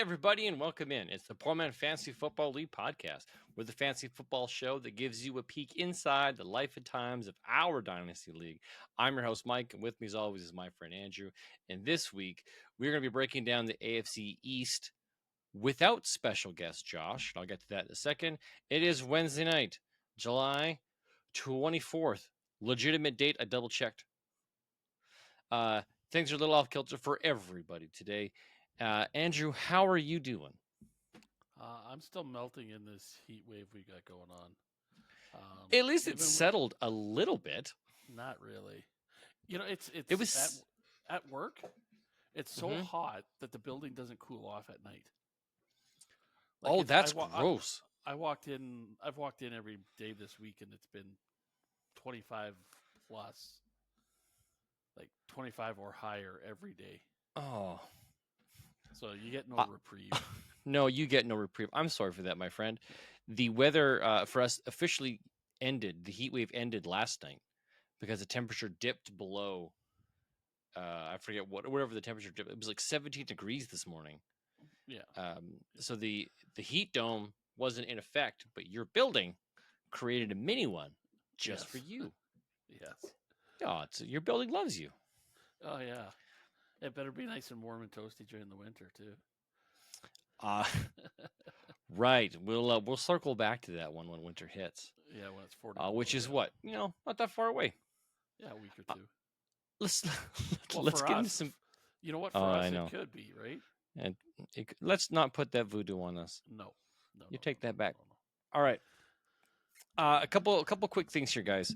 everybody, and welcome in. It's the Poor Man Fantasy Football League podcast. We're the fantasy football show that gives you a peek inside the life and times of our Dynasty League. I'm your host, Mike, and with me, as always, is my friend Andrew. And this week, we're going to be breaking down the AFC East without special guest Josh. I'll get to that in a second. It is Wednesday night, July 24th. Legitimate date. I double-checked. Things are a little off kilter for everybody today. Andrew, how are you doing? I'm still melting in this heat wave we got going on. At least it's settled a little bit. Not really. You know, It was at work. It's so hot that the building doesn't cool off at night. That's gross. I've walked in every day this week, and it's been 25 plus, like 25 or higher every day. Oh. So you get no reprieve. No, you get no reprieve. I'm sorry for that, my friend. The weather for us officially ended. The heat wave ended last night because the temperature dipped below. I forget whatever the temperature dipped. It was like 17 degrees this morning. Yeah. So the heat dome wasn't in effect, but your building created a mini one just for you. Yes. Oh, your building loves you. Oh yeah. It better be nice and warm and toasty during the winter too. Right. We'll circle back to that one when winter hits. Yeah, when it's 40. Which is what? Not that far away. Yeah, a week or two. Let's get into some. You know what? For us, it could be, right? And let's not put that voodoo on us. No. You take that back. No. All right. A couple quick things here, guys.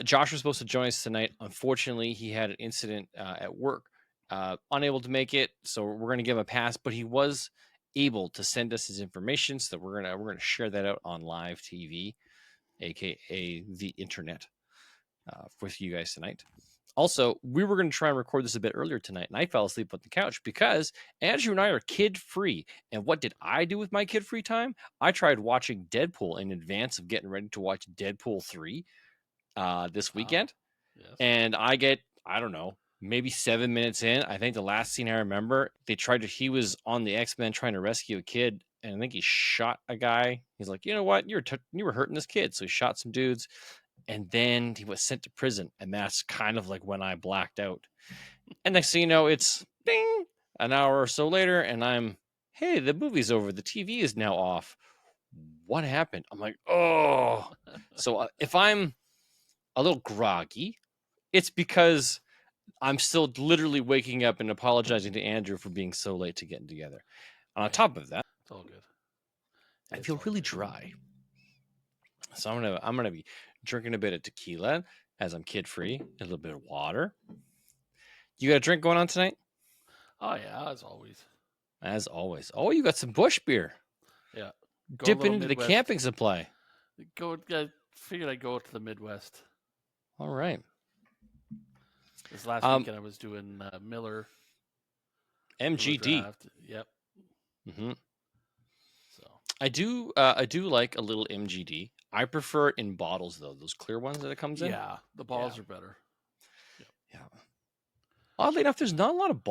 Josh was supposed to join us tonight. Unfortunately, he had an incident at work. Unable to make it, so we're going to give him a pass. But he was able to send us his information, so that we're gonna share that out on live TV, aka the internet, with you guys tonight. Also, we were going to try and record this a bit earlier tonight, and I fell asleep on the couch because Andrew and I are kid-free. And what did I do with my kid-free time? I tried watching Deadpool in advance of getting ready to watch Deadpool 3 this weekend. Yes. And I don't know, maybe 7 minutes in. I think the last scene I remember, he was on the X-Men trying to rescue a kid, and I think he shot a guy. He's like, you know what? You were hurting this kid. So he shot some dudes. And then he was sent to prison. And that's kind of like when I blacked out. And next thing you know, it's ding, an hour or so later. And hey, the movie's over. The TV is now off. What happened? I'm like, oh. So if I'm a little groggy, it's because I'm still literally waking up and apologizing to Andrew for being so late to getting together. And on top of that, it's all good. I feel really dry. So I'm gonna be drinking a bit of tequila as I'm kid-free, a little bit of water. You got a drink going on tonight? Oh yeah, as always. As always. Oh, you got some bush beer. Yeah. Dipping into Midwest. The camping supply. I figured I'd go to the Midwest. All right. This last weekend I was doing Miller. MGD. Yep. Mm-hmm. So I do like a little MGD. I prefer it in bottles though. Those clear ones that it comes in. Yeah, the bottles are better. Yep. Yeah. Oddly enough, there's not a lot of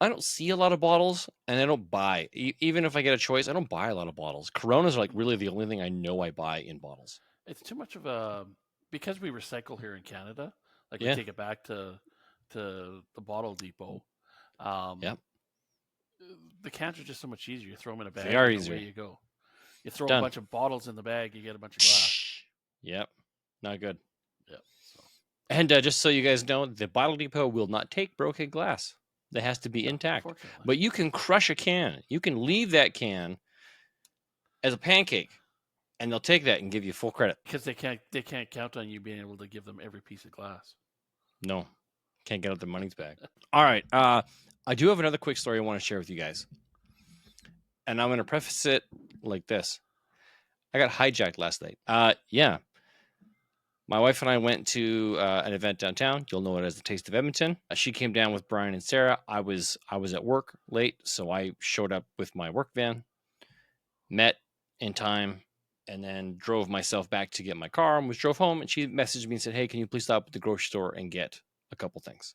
I don't see a lot of bottles, and I don't buy. Even if I get a choice, I don't buy a lot of bottles. Coronas are like really the only thing I know I buy in bottles. It's too much of because we recycle here in Canada. Like we take it back to the bottle depot. Yep. The cans are just so much easier. You throw them in a bag. They are easier. Away you go. You throw a bunch of bottles in the bag, you get a bunch of glass. Yep. Not good. Yep. So. And just so you guys know, the bottle depot will not take broken glass. That has to be intact. But you can crush a can. You can leave that can as a pancake, and they'll take that and give you full credit. Because they can't count on you being able to give them every piece of glass. No. Can't get out their money's back. All right. I do have another quick story I want to share with you guys. And I'm going to preface it like this. I got hijacked last night. Yeah. My wife and I went to an event downtown. You'll know it as the Taste of Edmonton. She came down with Brian and Sarah. I was at work late, so I showed up with my work van, met in time, and then drove myself back to get my car and drove home. And she messaged me and said, hey, can you please stop at the grocery store and get a couple things?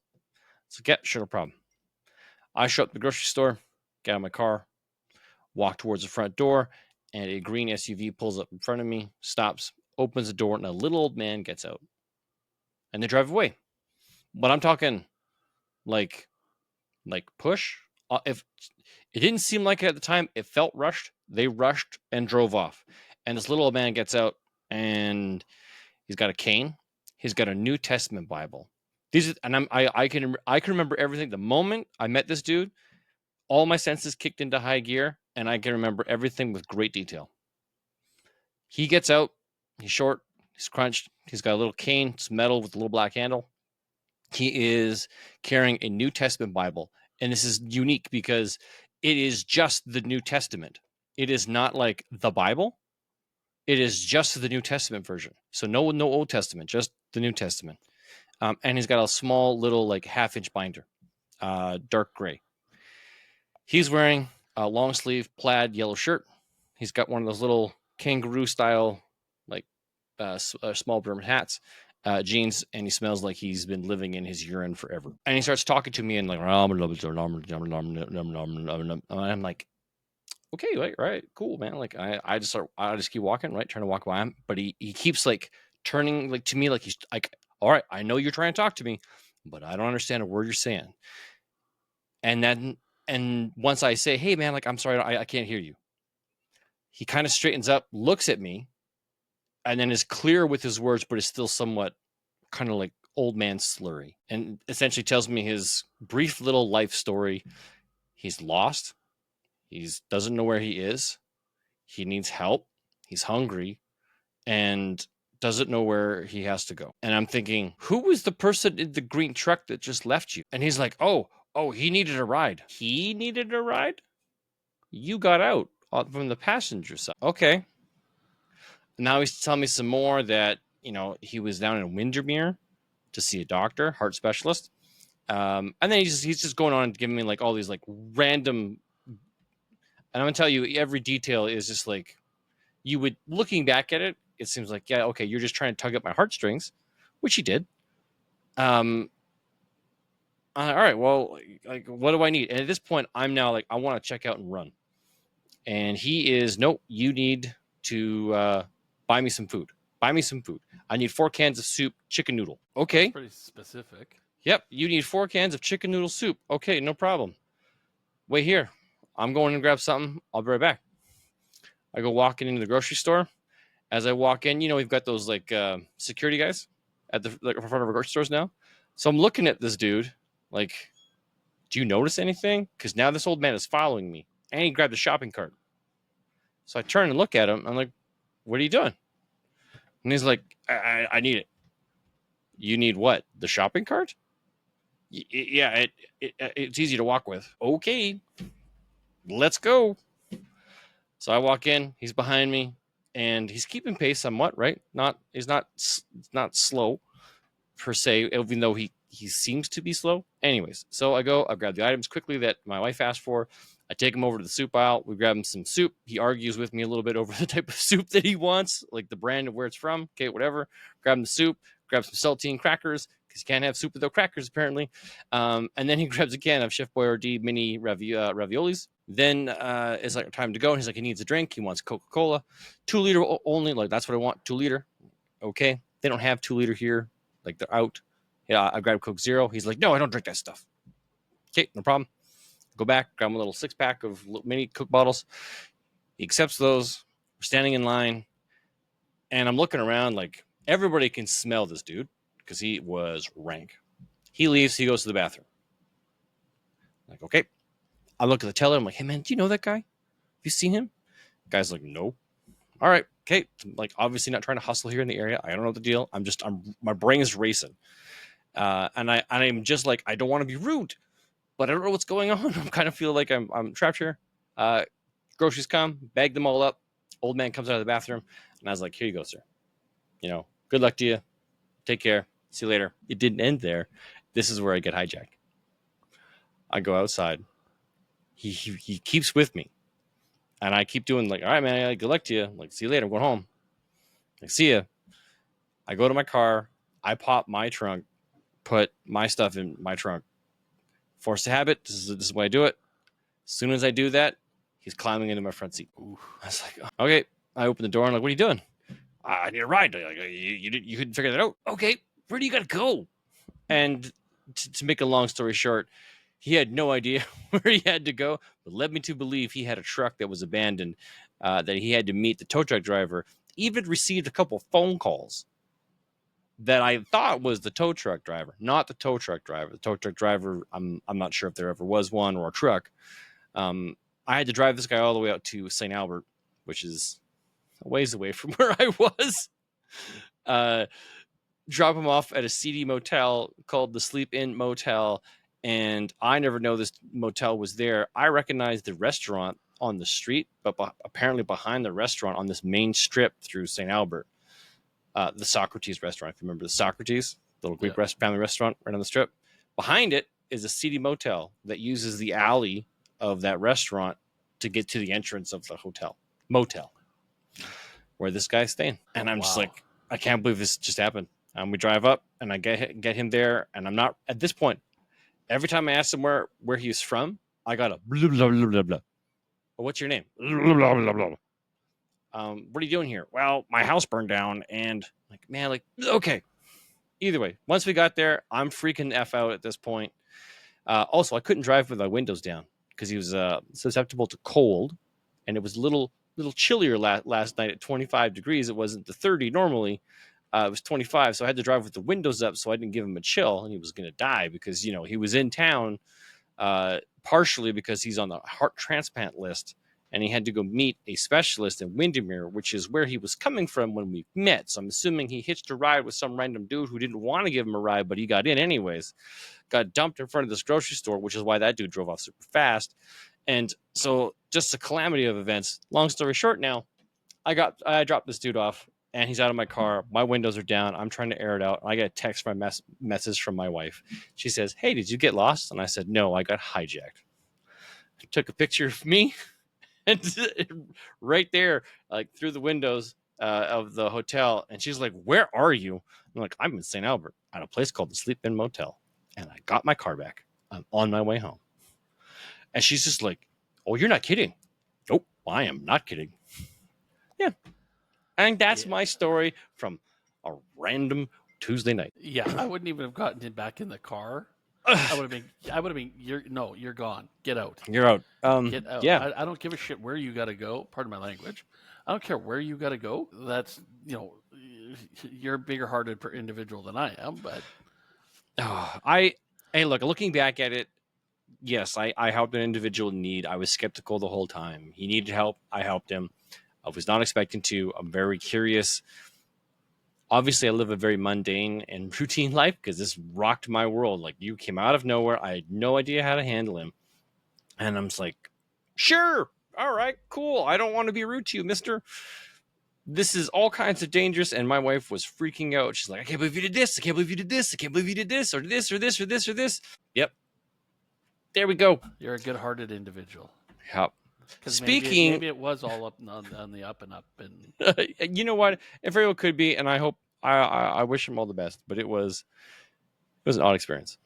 So, yeah, sure, no problem. I show up at the grocery store. get out of my car, walk towards the front door, and a green SUV pulls up in front of me, stops, opens the door, and a little old man gets out. And they drive away. But I'm talking like push. If it didn't seem like it at the time, it felt rushed. They rushed and drove off. And this little old man gets out, and he's got a cane. He's got a New Testament Bible. I can remember everything. The moment I met this dude, all my senses kicked into high gear, and I can remember everything with great detail. He gets out. He's short. He's crunched. He's got a little cane. It's metal with a little black handle. He is carrying a New Testament Bible. And this is unique because it is just the New Testament. It is not like the Bible. It is just the New Testament version. So no Old Testament, just the New Testament. And he's got a small little like half-inch binder, dark gray. He's wearing a long sleeve plaid yellow shirt. He's got one of those little kangaroo style, like small brim hats, jeans, and he smells like he's been living in his urine forever. And he starts talking to me and like, I'm like, okay, right, cool, man. Like I just keep walking, right, trying to walk by him, but he keeps like turning like to me like he's like, all right, I know you're trying to talk to me, but I don't understand a word you're saying. And once I say, hey man, like I'm sorry, I can't hear you, he kind of straightens up, looks at me, and then is clear with his words, but is still somewhat kind of like old man slurry, and essentially tells me his brief little life story. He's lost. He doesn't know where he is. He needs help. He's hungry and doesn't know where he has to go. And I'm thinking, who was the person in the green truck that just left you? And he's like, oh, he needed a ride. He needed a ride? You got out from the passenger side. Okay. Now he's telling me some more that, he was down in Windermere to see a doctor, heart specialist. And then he's just going on and giving me like all these like random, and I'm gonna tell you every detail is just like, you would, looking back at it, it seems like, yeah, okay, you're just trying to tug at my heartstrings, which he did. All right, well, like, what do I need? And at this point, I'm now like, I want to check out and run. And he is, nope, you need to buy me some food. Buy me some food. I need 4 cans of soup, chicken noodle. Okay. That's pretty specific. Yep, you need 4 cans of chicken noodle soup. Okay, no problem. Wait here. I'm going to grab something. I'll be right back. I go walking into the grocery store. As I walk in, we've got those like security guys at the front of our grocery stores now. So I'm looking at this dude like, do you notice anything? Because now this old man is following me, and he grabbed the shopping cart. So I turn and look at him. I'm like, what are you doing? And he's like, I need it. You need what? The shopping cart? Yeah, it's easy to walk with. Okay, let's go. So I walk in. He's behind me, and he's keeping pace somewhat, right? He's not slow per se, even though he seems to be slow. Anyways, so I grab the items quickly that my wife asked for. I take him over to the soup aisle. We grab him some soup. He argues with me a little bit over the type of soup that he wants, like the brand of where it's from. Okay, whatever. Grab him the soup. Grab some saltine crackers, because you can't have soup without crackers, apparently. And then he grabs a can of Chef Boyardee mini raviolis. Then it's like time to go. And he's like, he needs a drink. He wants Coca-Cola. 2 liter only. Like, that's what I want, 2 liter. Okay. They don't have 2 liter here. Like, they're out. Yeah, I grabbed Coke Zero. He's like, no, I don't drink that stuff. Okay, no problem. Go back, grab him a little 6-pack of mini Coke bottles. He accepts those. We're standing in line. And I'm looking around like, everybody can smell this dude because he was rank. He leaves. He goes to the bathroom. I'm like, okay. I look at the teller. I'm like, hey, man, do you know that guy? Have you seen him? The guy's like, no. All right. Okay. Like, obviously not trying to hustle here in the area. I don't know the deal. My brain is racing. And I'm just like, I don't want to be rude, but I don't know what's going on. I'm kind of feel like I'm trapped here. Groceries come, bag them all up. Old man comes out of the bathroom, and I was like, here you go, sir. Good luck to you. Take care. See you later. It didn't end there. This is where I get hijacked. I go outside. He keeps with me. And I keep doing like, all right, man, good luck to you. Like, see you later. I'm going home. Like, see ya. I go to my car. I pop my trunk, put my stuff in my trunk. Force to habit. This is the way I do it. As soon as I do that, he's climbing into my front seat. Ooh. I was like, okay. I open the door and I'm like, what are you doing? I need a ride. Like, you couldn't figure that out. Okay, where do you got to go? And to make a long story short, he had no idea where he had to go, but led me to believe he had a truck that was abandoned, that he had to meet the tow truck driver. Even received a couple phone calls that I thought was the tow truck driver, not the tow truck driver. The tow truck driver, I'm not sure if there ever was one or a truck. I had to drive this guy all the way out to St. Albert, which is a ways away from where I was. Drop him off at a seedy motel called the Sleep Inn Motel, and I never know this motel was there. I recognized the restaurant on the street, but apparently behind the restaurant on this main strip through St. Albert, the Socrates restaurant. If you remember the Socrates, little Greek family restaurant right on the strip. Behind it is a seedy motel that uses the alley of that restaurant to get to the entrance of the motel, where this guy's staying. And I'm just like, I can't believe this just happened. We drive up, and I get him there, and I'm not at this point. Every time I asked him where he was from, I got a blah blah blah blah blah. Well, what's your name? Blah blah blah blah. What are you doing here? Well, my house burned down, and like, man, like, okay. Either way, once we got there, I'm freaking the F out at this point. Also, I couldn't drive with my windows down because he was susceptible to cold, and it was a little chillier last night at 25 degrees. It wasn't the 30 normally. It was 25, so I had to drive with the windows up so I didn't give him a chill, and he was going to die because, he was in town partially because he's on the heart transplant list, and he had to go meet a specialist in Windermere, which is where he was coming from when we met. So I'm assuming he hitched a ride with some random dude who didn't want to give him a ride, but he got in anyways. Got dumped in front of this grocery store, which is why that dude drove off super fast. And so just a calamity of events. Long story short now, I dropped this dude off, and he's out of my car. My windows are down. I'm trying to air it out. I get a text from message from my wife. She says, "Hey, did you get lost?" And I said, "No, I got hijacked." I took a picture of me and right there, like through the windows of the hotel. And she's like, "Where are you?" I'm like, "I'm in St. Albert at a place called the Sleep Inn Motel. And I got my car back. I'm on my way home." And she's just like, "Oh, you're not kidding." Nope, I am not kidding. Yeah. I think that's my story from a random Tuesday night. Yeah, I wouldn't even have gotten him back in the car. I would have been, you're gone. Get out. You're out. Get out. Yeah. I don't give a shit where you got to go. Pardon my language. I don't care where you got to go. That's, you're a bigger hearted individual than I am, but. Hey, look, looking back at it, yes, I helped an individual in need. I was skeptical the whole time. He needed help. I helped him. I was not expecting to. I'm very curious. Obviously, I live a very mundane and routine life because this rocked my world. Like, you came out of nowhere. I had no idea how to handle him. And I'm just like, sure. All right, cool. I don't want to be rude to you, mister. This is all kinds of dangerous. And my wife was freaking out. She's like, "I can't believe you did this. I can't believe you did this. I can't believe you did this or this or this or this or this." Yep. There we go. You're a good-hearted individual. Yep. Speaking, maybe it was all up on the up and up, and you know what? It very well could be, and I hope I wish him all the best. But it was an odd experience.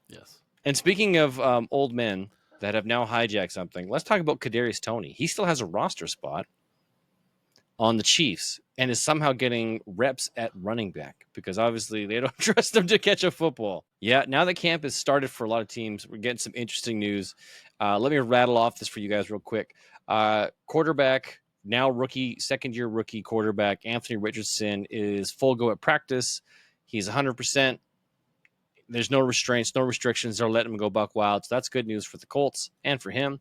Yes. And speaking of old men that have now hijacked something, let's talk about Kadarius Toney. He still has a roster spot on the Chiefs and is somehow getting reps at running back because obviously they don't trust him to catch a football. Yeah, now that camp has started for a lot of teams, we're getting some interesting news. Let me rattle off this for you guys real quick. Quarterback, now rookie, second-year rookie quarterback, Anthony Richardson is full go at practice. He's 100%. There's no restraints, no restrictions. They're letting him go buck wild. So that's good news for the Colts and for him.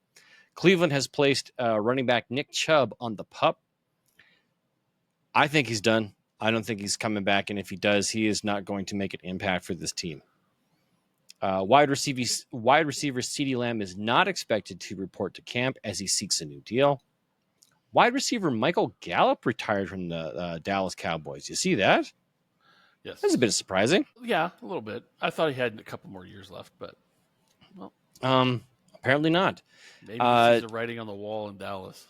Cleveland has placed running back Nick Chubb on the PUP. I think he's done. I don't think he's coming back. And if he does, he is not going to make an impact for this team. Wide receiver CeeDee Lamb is not expected to report to camp as he seeks a new deal. Wide receiver Michael Gallup retired from the Dallas Cowboys. You see that? Yes. That's a bit surprising. Yeah, a little bit. I thought he had a couple more years left, but well, apparently not. Maybe this is the writing on the wall in Dallas.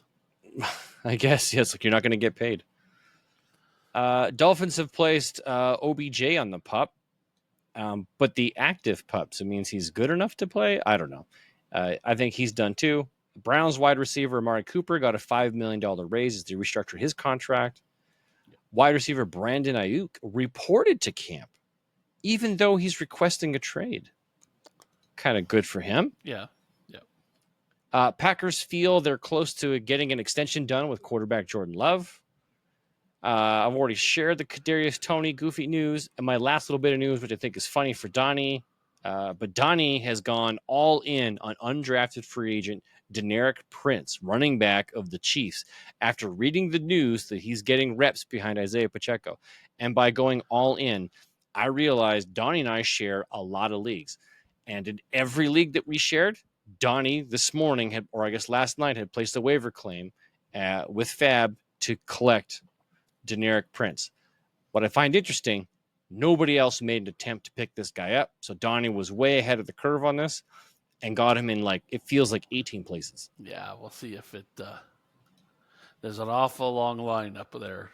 I guess, yes. Like, you're not going to get paid. Dolphins have placed OBJ on the PUP, but the active PUP, so it means he's good enough to play. I don't know. I think he's done too. Browns wide receiver Amari Cooper got a $5 million raise as they restructured his contract. Wide receiver Brandon Ayuk reported to camp, even though he's requesting a trade. Kind of good for him. Yeah. Packers feel they're close to getting an extension done with quarterback Jordan Love. I've already shared the Kadarius Toney goofy news. And my last little bit of news, which I think is funny for Donnie, but Donnie has gone all in on undrafted free agent Deneric Prince, running back of the Chiefs, after reading the news that he's getting reps behind Isaiah Pacheco. And by going all in, I realized Donnie and I share a lot of leagues. And in every league that we shared, Donnie this morning had, or I guess last night, had placed a waiver claim with Fab to collect Deneric Prince. What I find interesting, nobody else made an attempt to pick this guy up. So Donnie was way ahead of the curve on this and got him in, like, it feels like 18 places. Yeah, we'll see if it. There's an awful long line up there.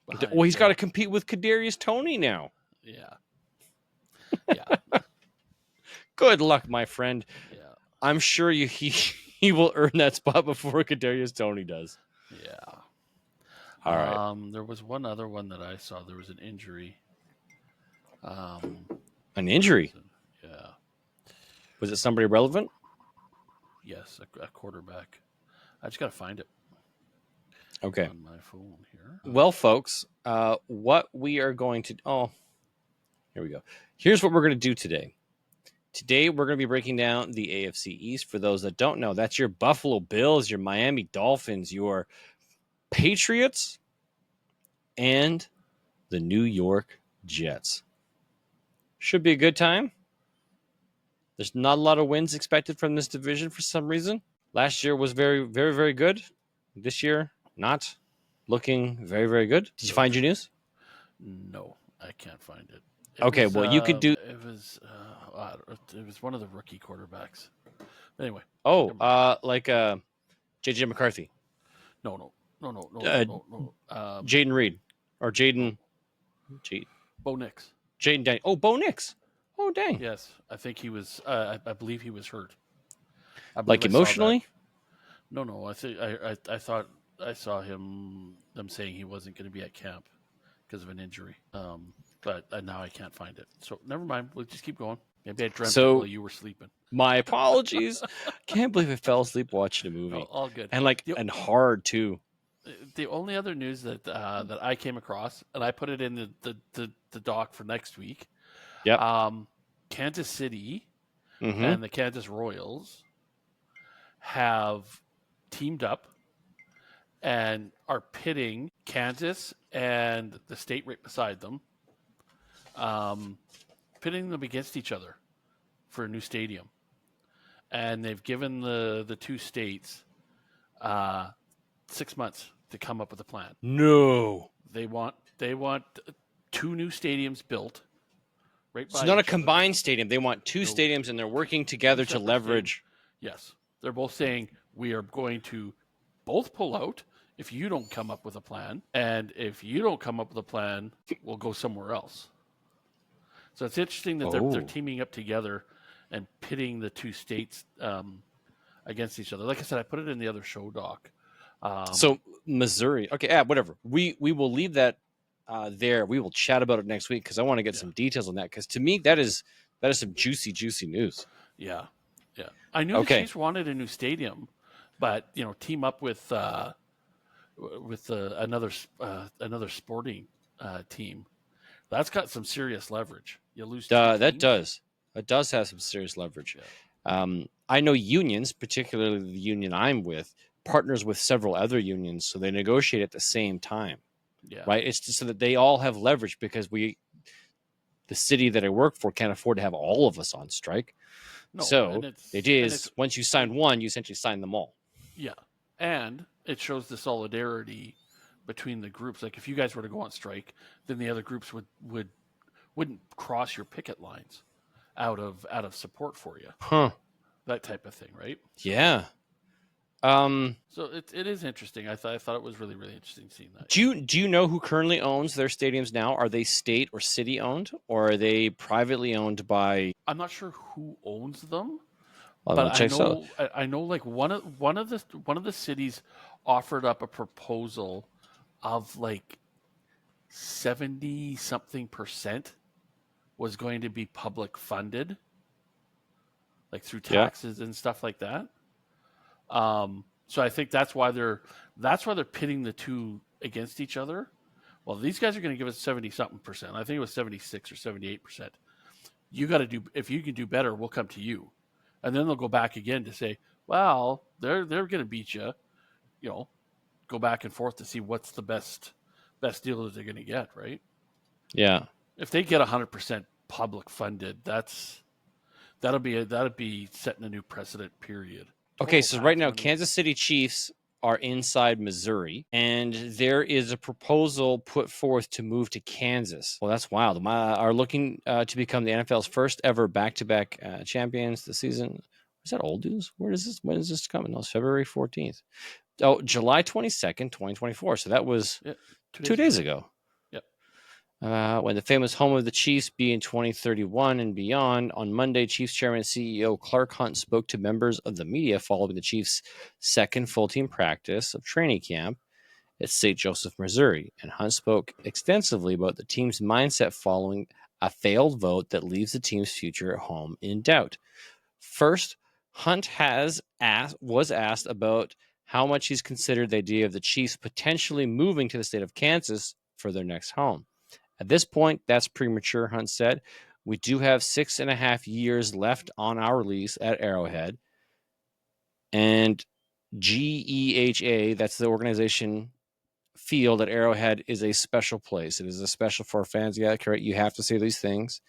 Well, he's got to compete with Kadarius Toney now. Yeah. Good luck, my friend. Yeah. I'm sure he will earn that spot before Kadarius Toney does. Yeah. All right. There was one other one that I saw. There was an injury. An injury? Yeah. Was it somebody relevant? Yes, a quarterback. I just got to find it. Okay. On my phone here. Well, folks, what we are going to... Oh, here we go. Here's what we're going to do today. Today, we're going to be breaking down the AFC East. For those that don't know, that's your Buffalo Bills, your Miami Dolphins, your Patriots, and the New York Jets. Should be a good time. There's not a lot of wins expected from this division for some reason. Last year was very, very, very good. This year, not looking very, very good. Did you find your news? No, I can't find it. Okay, well, you could do... It was one of the rookie quarterbacks. Anyway. Oh, like J.J. McCarthy. No. Jaden Reed. Or Jaden... Bo Nix. Jaden Daniels. Oh, Bo Nix. Oh, dang. Yes, I think he was... I believe he was hurt. Like emotionally? No. I thought I saw them saying he wasn't going to be at camp because of an injury. But now I can't find it. So never mind. We'll just keep going. Maybe I dreamt while you were sleeping. My apologies. Can't believe I fell asleep watching a movie. No, all good. And hard too. The only other news that I came across, and I put it in the doc for next week. Yeah. Kansas City and the Kansas Royals have teamed up and are pitting Kansas and the state right beside them, pitting them against each other for a new stadium. And they've given the two states 6 months to come up with a plan. No. They want 2 new stadiums built. Right by it's not a combined stadium. They want 2 stadiums, and they're working together to leverage. Yes. They're both saying we are going to both pull out if you don't come up with a plan. And if you don't come up with a plan, we'll go somewhere else. So it's interesting that they're teaming up together and pitting the 2 states against each other. Like I said, I put it in the other show doc. So Missouri. Okay, whatever. We will leave that there. We will chat about it next week because I want to get some details on that. Because to me, that is some juicy news. Yeah. I knew the Chiefs wanted a new stadium, but team up with another sporting team. That's got some serious leverage. You lose. That does have some serious leverage. Yeah. I know unions, particularly the union I'm with, partners with several other unions, so they negotiate at the same time. Yeah. Right. It's just so that they all have leverage because the city that I work for can't afford to have all of us on strike. No, so it is once you sign one, you essentially sign them all. Yeah. And it shows the solidarity between the groups. Like if you guys were to go on strike, then the other groups wouldn't cross your picket lines out of support for you. Huh. That type of thing, right? Yeah. So it is interesting. I thought it was really, really interesting seeing that. Do you know who currently owns their stadiums now? Are they state or city owned, or are they privately owned by? I'm not sure who owns them, Well, I'm But gonna check this out. I know, like one of the cities offered up a proposal of like 70 something percent was going to be public funded, like through Yeah. taxes and stuff like that. So I think that's why they're pitting the two against each other. Well, these guys are going to give us 70 something percent. I think it was 76 or 78%. You got to do, if you can do better, we'll come to you. And then they'll go back again to say, well, they're going to beat you. You know, go back and forth to see what's the best deal that they're going to get, right? Yeah. If they get 100% public funded, that'll be setting a new precedent. Period. Okay, Total so right tax now, money. Kansas City Chiefs are inside Missouri, and there is a proposal put forth to move to Kansas. Well, that's wild. Are looking to become the NFL's first ever back-to-back champions this season. Is that old news? When is this coming? No, it's February 14th. Oh, July 22nd, 2024. So that was 2 days ago. Yep. When the famous home of the Chiefs be in 2031 and beyond, on Monday, Chiefs Chairman and CEO Clark Hunt spoke to members of the media following the Chiefs' second full-team practice of training camp at St. Joseph, Missouri. And Hunt spoke extensively about the team's mindset following a failed vote that leaves the team's future at home in doubt. First, Hunt was asked about how much he's considered the idea of the Chiefs potentially moving to the state of Kansas for their next home. At this point, that's premature, Hunt said. We do have 6.5 years left on our lease at Arrowhead. And GEHA, that's the organization, feel that Arrowhead is a special place. It is a special for our fans. Yeah, correct. You have to say these things.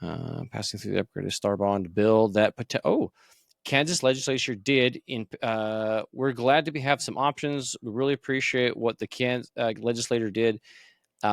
Passing through the upgraded Star Bond bill that Kansas legislature did. We're glad to have some options. We really appreciate what the Kansas legislator did.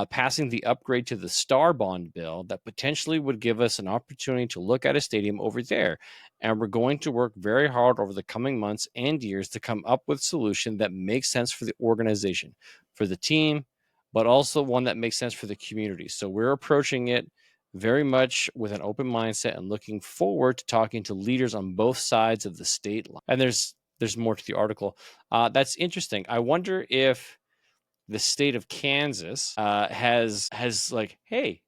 Passing the upgrade to the Star Bond bill that potentially would give us an opportunity to look at a stadium over there. And we're going to work very hard over the coming months and years to come up with a solution that makes sense for the organization, for the team, but also one that makes sense for the community. So we're approaching it very much with an open mindset and looking forward to talking to leaders on both sides of the state line. And there's more to the article. That's interesting. I wonder if the state of Kansas has like, hey,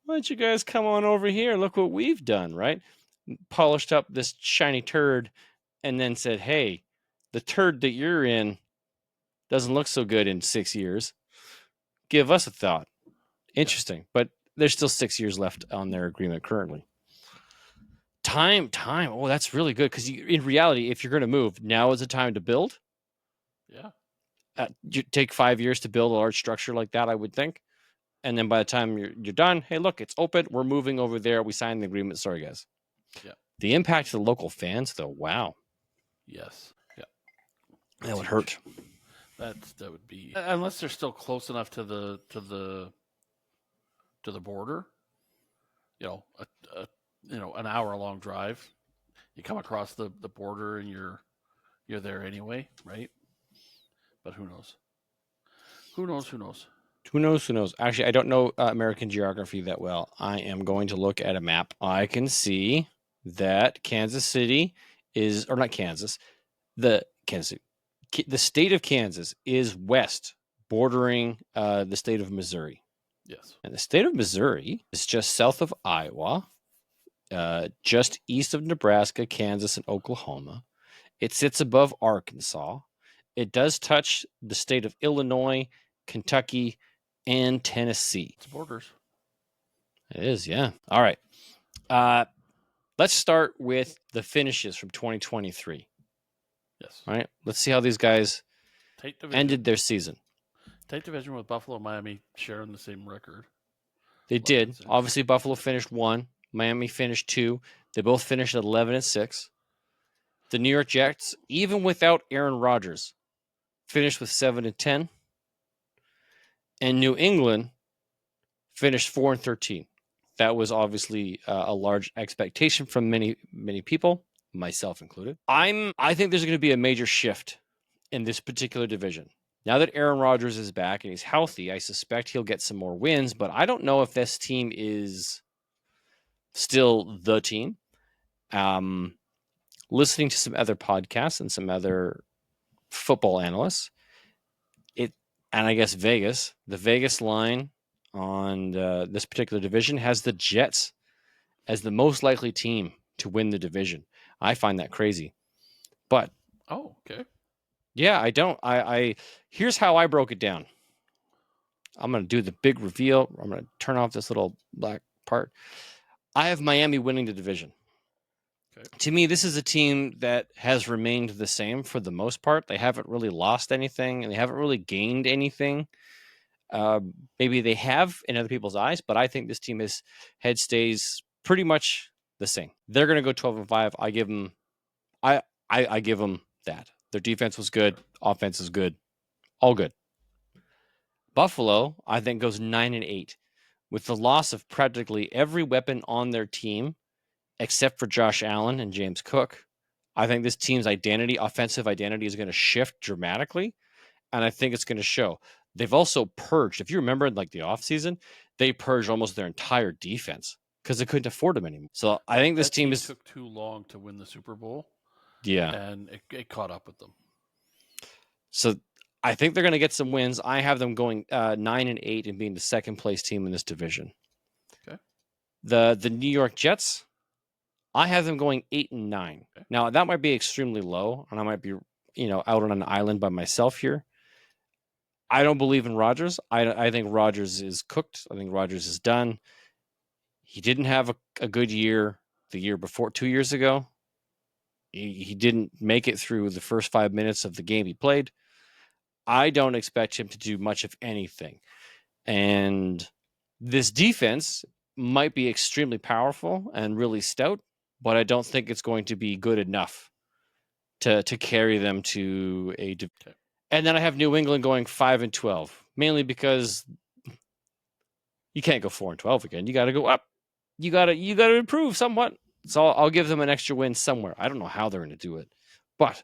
why don't you guys come on over here? Look what we've done, right? Polished up this shiny turd and then said, hey, the turd that you're in doesn't look so good in 6 years. Give us a thought. Interesting. But there's still 6 years left on their agreement currently. Time. Oh, that's really good. Because in reality, if you're going to move, now is the time to build. Yeah. You take 5 years to build a large structure like that, I would think. And then by the time you're done, hey, look, it's open. We're moving over there. We signed the agreement. Sorry, guys. Yeah. The impact to the local fans, though, wow. Yes. Yeah. That would hurt. That would be, unless they're still close enough to the border. An hour-long drive. You come across the border and you're there anyway, right? But who knows? Who knows? Actually, I don't know American geography that well. I am going to look at a map. I can see that Kansas City is, or not Kansas, the state of Kansas is west, bordering the state of Missouri. Yes. And the state of Missouri is just south of Iowa, just east of Nebraska, Kansas, and Oklahoma. It sits above Arkansas. It does touch the state of Illinois, Kentucky, and Tennessee. It's borders. It is, yeah. All right. Let's start with the finishes from 2023. Yes. All right. Let's see how these guys ended their season. Tight division with Buffalo and Miami sharing the same record. They did. Obviously, Buffalo finished 1. Miami finished 2. They both finished at 11-6. The New York Jets, even without Aaron Rodgers, finished with 7-10. And New England finished 4-13. That was obviously a large expectation from many people, myself included. I think there's going to be a major shift in this particular division. Now that Aaron Rodgers is back and he's healthy, I suspect he'll get some more wins, but I don't know if this team is still the team. listening to some other podcasts and some other football analysts, and I guess Vegas, the Vegas line on this particular division has the Jets as the most likely team to win the division. I find that crazy. But okay. Yeah, I don't. I here's how I broke it down. I'm going to do the big reveal. I'm going to turn off this little black part. I have Miami winning the division. Okay. To me, this is a team that has remained the same for the most part. They haven't really lost anything, and they haven't really gained anything. Maybe they have in other people's eyes, but I think this team head stays pretty much the same. They're going to go 12-5. I give them, I give them that. Their defense was good, offense is good, all good. Buffalo, I think, goes 9-8 with the loss of practically every weapon on their team except for Josh Allen and James Cook. I think this team's offensive identity, is going to shift dramatically, and I think it's going to show. They've also purged. If you remember, like the offseason, they purged almost their entire defense because they couldn't afford them anymore. So I think this team took too long to win the Super Bowl. Yeah, and it caught up with them. So I think they're going to get some wins. I have them going 9-8 and being the second place team in this division. Okay. The New York Jets, I have them going 8-9. Okay. Now that might be extremely low, and I might be out on an island by myself here. I don't believe in Rodgers. I think Rodgers is cooked. I think Rodgers is done. He didn't have a good year the year before, 2 years ago. He didn't make it through the first 5 minutes of the game he played. I don't expect him to do much of anything. And this defense might be extremely powerful and really stout, but I don't think it's going to be good enough to carry them to a division. And then I have New England going 5-12, mainly because you can't go 4-12 again. You got to go up. You got to improve somewhat. So I'll give them an extra win somewhere. I don't know how they're going to do it, but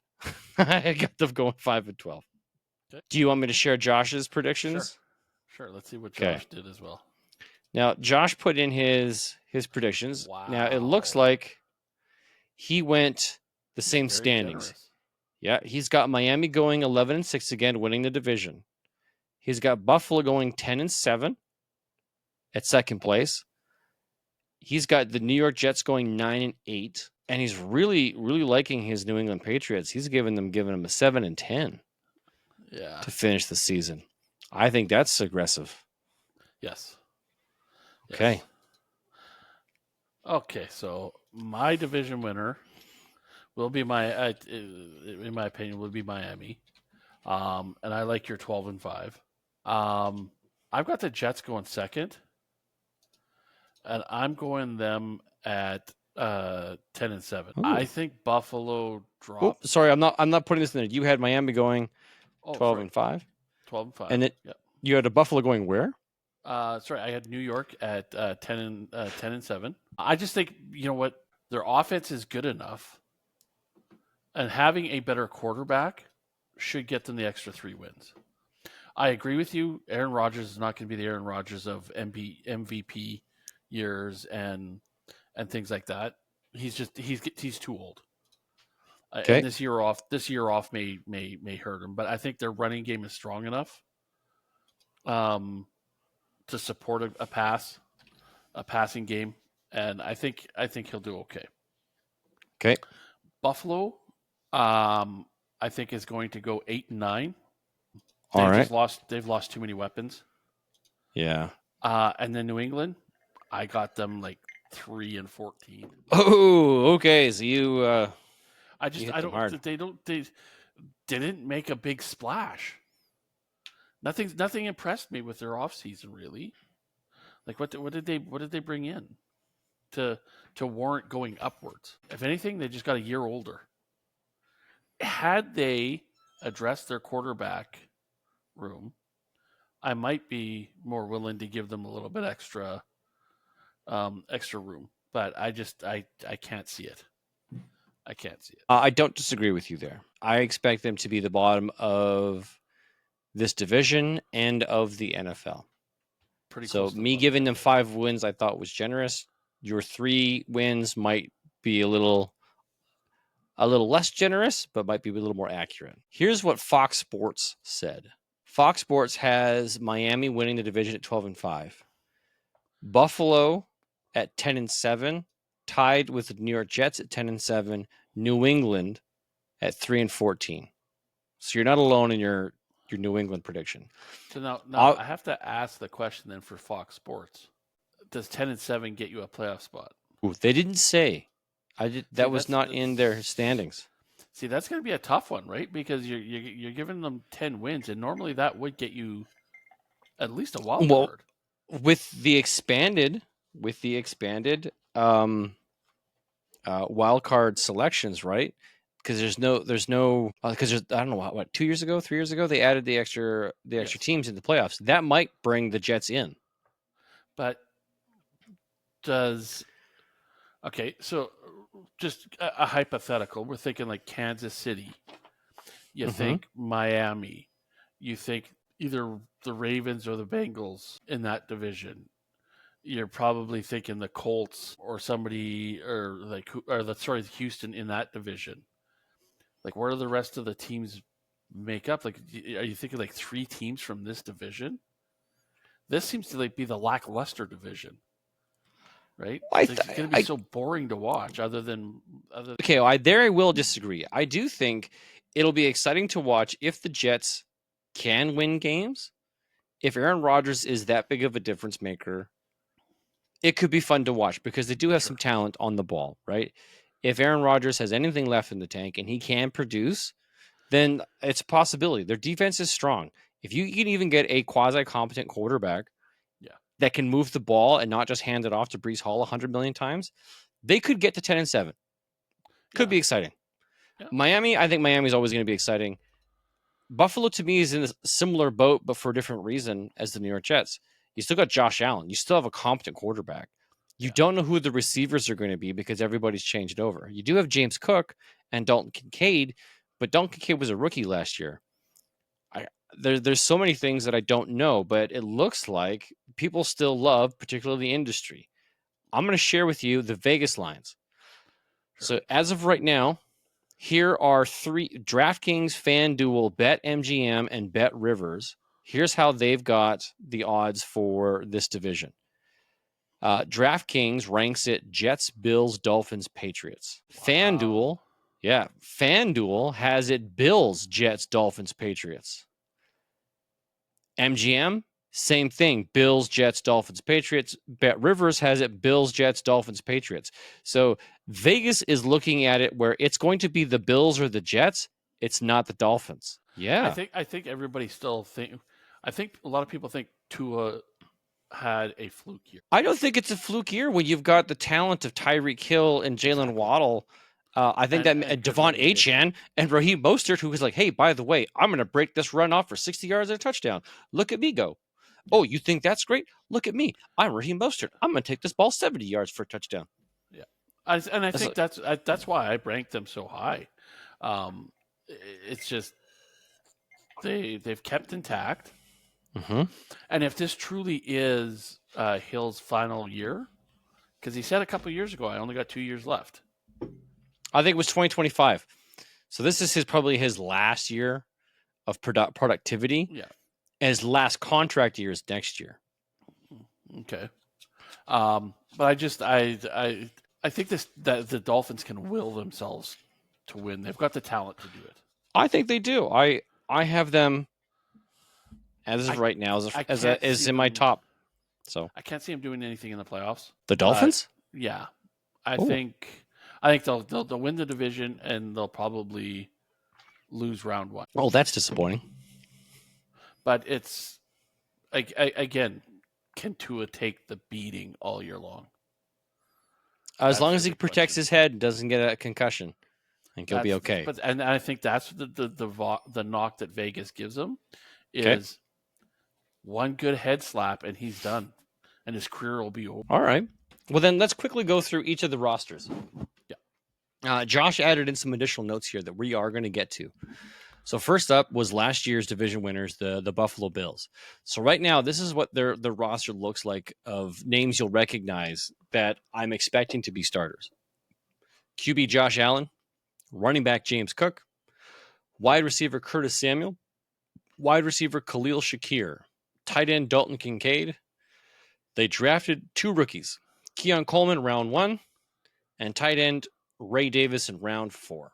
I got them going 5-12. Okay. Do you want me to share Josh's predictions? Sure. Let's see what Josh did as well. Now, Josh put in his predictions. Wow. Now, it looks like he went the same standings. Generous. Yeah, he's got Miami going 11-6 again, winning the division. He's got Buffalo going 10-7 at second place. He's got the New York Jets going 9-8, and he's really, really liking his New England Patriots. He's giving them a 7-10. Yeah. To finish the season. I think that's aggressive. Yes. Okay. Okay, so my division winner will be in my opinion, will be Miami. And I like your 12-5. I've got the Jets going second. And I'm going them at 10-7. Ooh. I think Buffalo drops. Oh, sorry, I'm not putting this in there. You had Miami going 12-5. 12-5. And you had a Buffalo going where? Sorry, I had New York at 10-7. I just think, you know what, their offense is good enough, and having a better quarterback should get them the extra 3 wins. I agree with you. Aaron Rodgers is not going to be the Aaron Rodgers of MVP years and things like that. He's too old. Okay. And this year off may hurt him, but I think their running game is strong enough to support a passing game, and I think he'll do okay. Okay. Buffalo, I think is going to go 8-9. All right. They've lost too many weapons. Yeah. And then New England, I got them like 3-14. Oh, okay. So you. They didn't make a big splash. Nothing impressed me with their offseason, really. Like what did they bring in to warrant going upwards? If anything, they just got a year older. Had they addressed their quarterback room, I might be more willing to give them a little bit extra room. But I can't see it. I can't see it. I don't disagree with you there. I expect them to be the bottom of this division and of the NFL. So me giving them 5 wins, I thought was generous. Your 3 wins might be a little A little less generous, but might be a little more accurate. Here's what Fox Sports said. Fox Sports has Miami winning the division at 12-5. Buffalo at 10-7, tied with the New York Jets at 10-7. New England at 3-14. So you're not alone in your New England prediction. So now I have to ask the question then for Fox Sports: does 10-7 get you a playoff spot? Ooh, they didn't say. That was not in their standings. See, that's going to be a tough one, right? Because you're giving them 10 wins, and normally that would get you at least a wild card. With the expanded wild card selections, right? Because there's no because there's I don't know what 2 years ago, 3 years ago they added the extra teams in the playoffs. That might bring the Jets in. But so just a hypothetical. We're thinking like Kansas City. You think Miami. You think either the Ravens or the Bengals in that division. You're probably thinking the Colts or somebody Houston in that division. Like, where do the rest of the teams make up? Like, are you thinking like 3 teams from this division? This seems to like be the lackluster division, right? It's going to be so boring to watch. I will disagree. I do think it'll be exciting to watch if the Jets can win games. If Aaron Rodgers is that big of a difference maker, it could be fun to watch because they do have some talent on the ball, right? If Aaron Rodgers has anything left in the tank and he can produce, then it's a possibility. Their defense is strong. If you can even get a quasi-competent quarterback that can move the ball and not just hand it off to Breece Hall 100 million times, they could get to 10-7. Could be exciting. Yeah. Miami, I think Miami's always going to be exciting. Buffalo, to me, is in a similar boat, but for a different reason as the New York Jets. You still got Josh Allen. You still have a competent quarterback. You don't know who the receivers are going to be because everybody's changed over. You do have James Cook and Dalton Kincaid, but Dalton Kincaid was a rookie last year. There's so many things that I don't know, but it looks like people still love, particularly the industry. I'm going to share with you the Vegas lines. Sure. So as of right now, here are 3 DraftKings, FanDuel, BetMGM, and BetRivers. Here's how they've got the odds for this division. DraftKings ranks it Jets, Bills, Dolphins, Patriots. Wow. FanDuel has it Bills, Jets, Dolphins, Patriots. MGM, same thing. Bills, Jets, Dolphins, Patriots. BetRivers has it Bills, Jets, Dolphins, Patriots. So Vegas is looking at it where it's going to be the Bills or the Jets. It's not the Dolphins. Yeah. I think everybody still think. I think a lot of people think Tua had a fluke year. I don't think it's a fluke year when you've got the talent of Tyreek Hill and Jalen Waddle. I think that Devon Achane and Raheem Mostert, who was like, hey, by the way, I'm going to break this run off for 60 yards and a touchdown. Look at me go. Oh, you think that's great? Look at me. I'm Raheem Mostert. I'm going to take this ball 70 yards for a touchdown. Yeah. I think that's why I ranked them so high. It's just they've kept intact. Mm-hmm. And if this truly is Hill's final year, because he said a couple of years ago, I only got 2 years left. I think it was 2025. So this is probably his last year of productivity. Yeah. And his last contract year is next year. Okay. But I think that the Dolphins can will themselves to win. They've got the talent to do it. I think they do. I have them as of right now as in my top. So I can't see them doing anything in the playoffs. The Dolphins? Yeah. I think they'll win the division and they'll probably lose round 1. Oh, that's disappointing. But it's again, can Tua take the beating all year long? As long as he protects his head and doesn't get a concussion, I think he'll be okay. And I think that's the knock that Vegas gives him is one good head slap and he's done, and his career will be over. All right. Well, then let's quickly go through each of the rosters. Yeah. Josh added in some additional notes here that we are going to get to. So first up was last year's division winners, the Buffalo Bills. So right now, this is what their roster looks like of names you'll recognize that I'm expecting to be starters. QB Josh Allen, running back James Cook, wide receiver Curtis Samuel, wide receiver Khalil Shakir, tight end Dalton Kincaid. They drafted 2 rookies, Keon Coleman round 1 and tight end Ray Davis in round 4.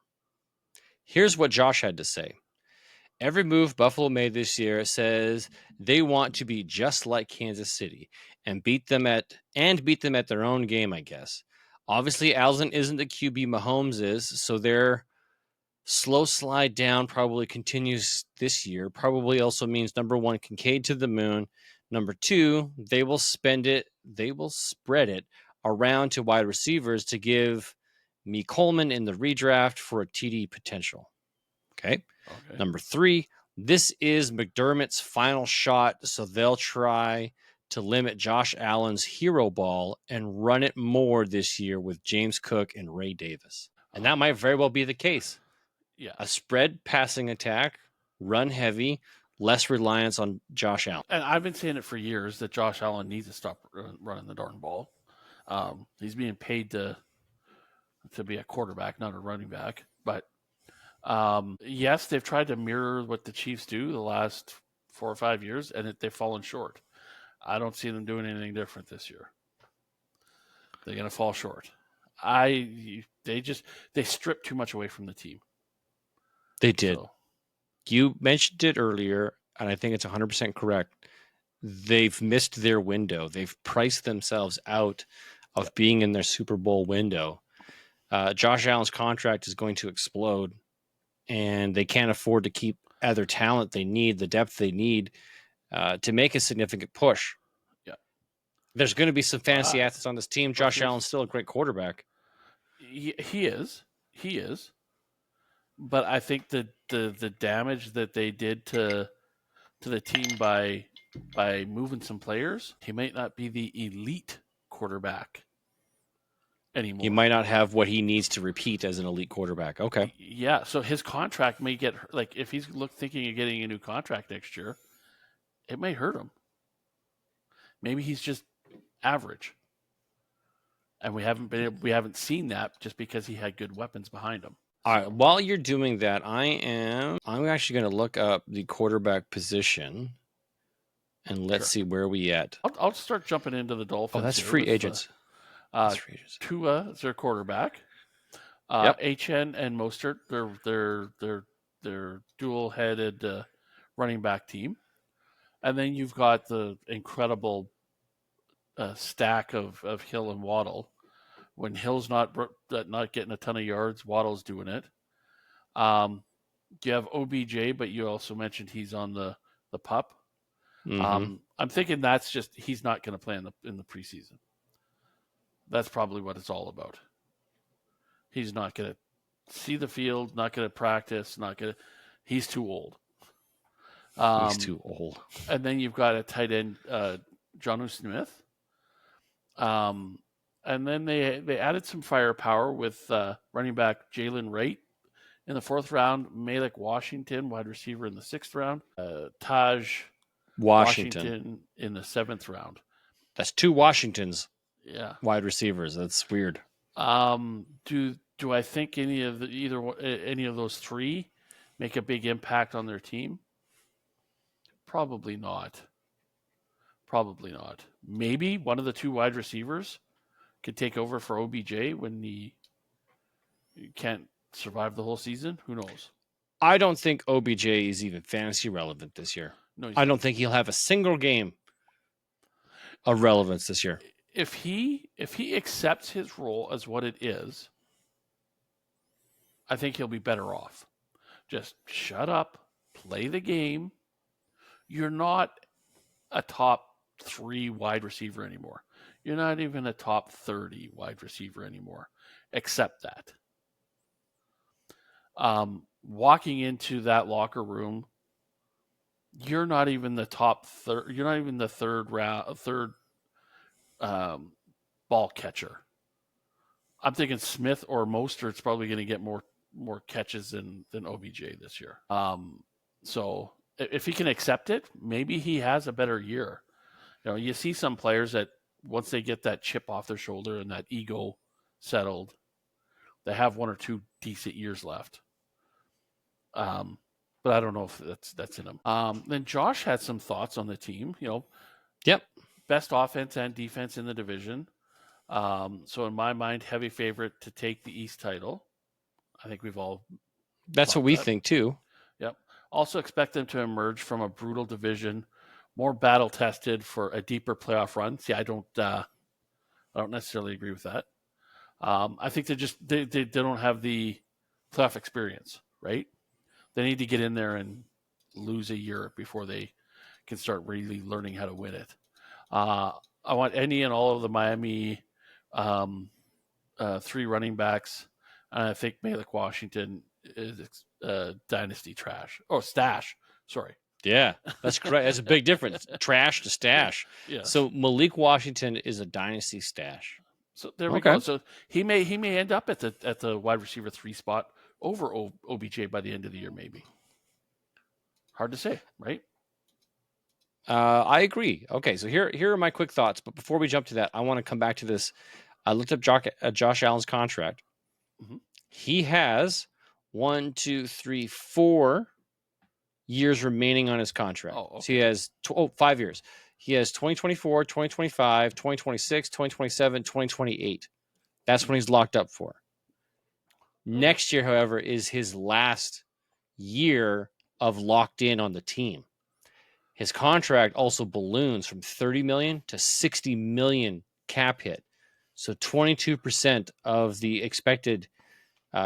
Here's what Josh had to say. Every move Buffalo made this year says they want to be just like Kansas City and beat them at their own game, I guess. Obviously, Allen isn't the QB Mahomes is, so their slow slide down probably continues this year. Probably also means number 1, Kincaid to the moon. Number 2, they will spread it around to wide receivers to give me Coleman in the redraft for a TD potential. Okay. Number 3, this is McDermott's final shot, so they'll try to limit Josh Allen's hero ball and run it more this year with James Cook and Ray Davis. And that might very well be the case. Yeah. A spread passing attack, run heavy, less reliance on Josh Allen. And I've been saying it for years that Josh Allen needs to stop running the darn ball. He's being paid to be a quarterback, not a running back. But yes, they've tried to mirror what the Chiefs do the last 4 or 5 years, and they've fallen short. I don't see them doing anything different this year. They're going to fall short. They stripped too much away from the team. They did. So, you mentioned it earlier, and I think it's 100% correct. They've missed their window. They've priced themselves out of being in their Super Bowl window. Josh Allen's contract is going to explode, and they can't afford to keep other talent they need, the depth they need to make a significant push. Yeah. There's going to be some fantasy assets on this team. Josh Allen's still a great quarterback. He is. But I think that the damage that they did to the team by moving some players, he might not be the elite quarterback anymore. He might not have what he needs to repeat as an elite quarterback. Okay. Yeah, so his contract may get, like, if he's thinking of getting a new contract next year, it may hurt him. Maybe he's just average. And we haven't seen that just because he had good weapons behind him. All right. While you're doing that, I'm actually going to look up the quarterback position, and let's see where we at. I'll start jumping into the Dolphins. Oh, that's free agents. Tua is their quarterback. HN and Mostert, they're dual-headed running back team, and then you've got the incredible stack of Hill and Waddle. When Hill's not getting a ton of yards, Waddle's doing it. You have OBJ, but you also mentioned he's on the pup. Mm-hmm. I'm thinking that's just he's not going to play in the preseason. That's probably what it's all about. He's not going to see the field, not going to practice, he's too old. He's too old. And then you've got a tight end, Jonnu Smith. And then they added some firepower with running back Jalen Wright in the 4th round, Malik Washington, wide receiver in the 6th round, Taj Washington in the 7th round. That's 2 Washingtons. Yeah, wide receivers. That's weird. Do I think any of those 3 make a big impact on their team? Probably not. Maybe one of the 2 wide receivers could take over for OBJ when he can't survive the whole season. Who knows? I don't think OBJ is even fantasy relevant this year. No, I don't think he'll have a single game of relevance this year. If he accepts his role as what it is, I think he'll be better off. Just shut up, play the game. You're not a top 3 wide receiver anymore. You're not even a top 30 wide receiver anymore. Accept that. Walking into that locker room, you're not even the top third. You're not even the third ball catcher. I'm thinking Smith or Mostert's probably going to get more catches than OBJ this year. So if he can accept it, maybe he has a better year. You know, you see some players that once they get that chip off their shoulder and that ego settled, they have 1 or 2 decent years left. But I don't know if that's in him. Then Josh had some thoughts on the team. Yep. Best offense and defense in the division. So in my mind, heavy favorite to take the East title. I think we've all. That's what we think too. Yep. Also expect them to emerge from a brutal division, more battle tested for a deeper playoff run. See, I don't necessarily agree with that. I think they don't have the playoff experience, right? They need to get in there and lose a year before they can start really learning how to win it. I want any and all of the Miami 3 running backs. And I think Malik Washington is dynasty trash. Oh, stash. Sorry. Yeah, that's correct. That's a big difference. Trash to stash. Yeah. So Malik Washington is a dynasty stash. So there we go. So he may end up at the wide receiver 3 spot over OBJ by the end of the year, maybe. Hard to say, right? I agree. Okay, so here are my quick thoughts. But before we jump to that, I want to come back to this. I looked up Josh Allen's contract. Mm-hmm. He has 4 years remaining on his contract. Oh, okay. So he has 5 years. He has 2024, 2025, 2026, 2027, 2028. That's when he's locked up for. Next year, however, is his last year of locked in on the team. His contract also balloons from $30 million to $60 million cap hit. So 22% of the expected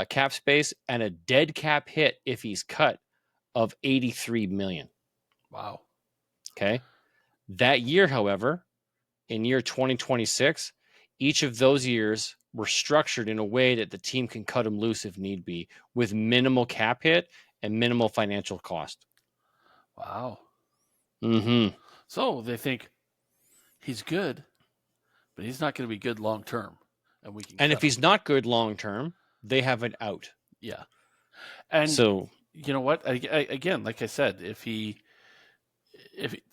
cap space and a dead cap hit if he's cut of $83 million. Wow. Okay. That year, however, in year 2026, each of those years were structured in a way that the team can cut him loose if need be, with minimal cap hit and minimal financial cost. Wow. Mm-hmm. So they think he's good, but he's not going to be good long term, and we can. And if he's not good long term, they have an out. Yeah. And so you know what? Again, like I said, if he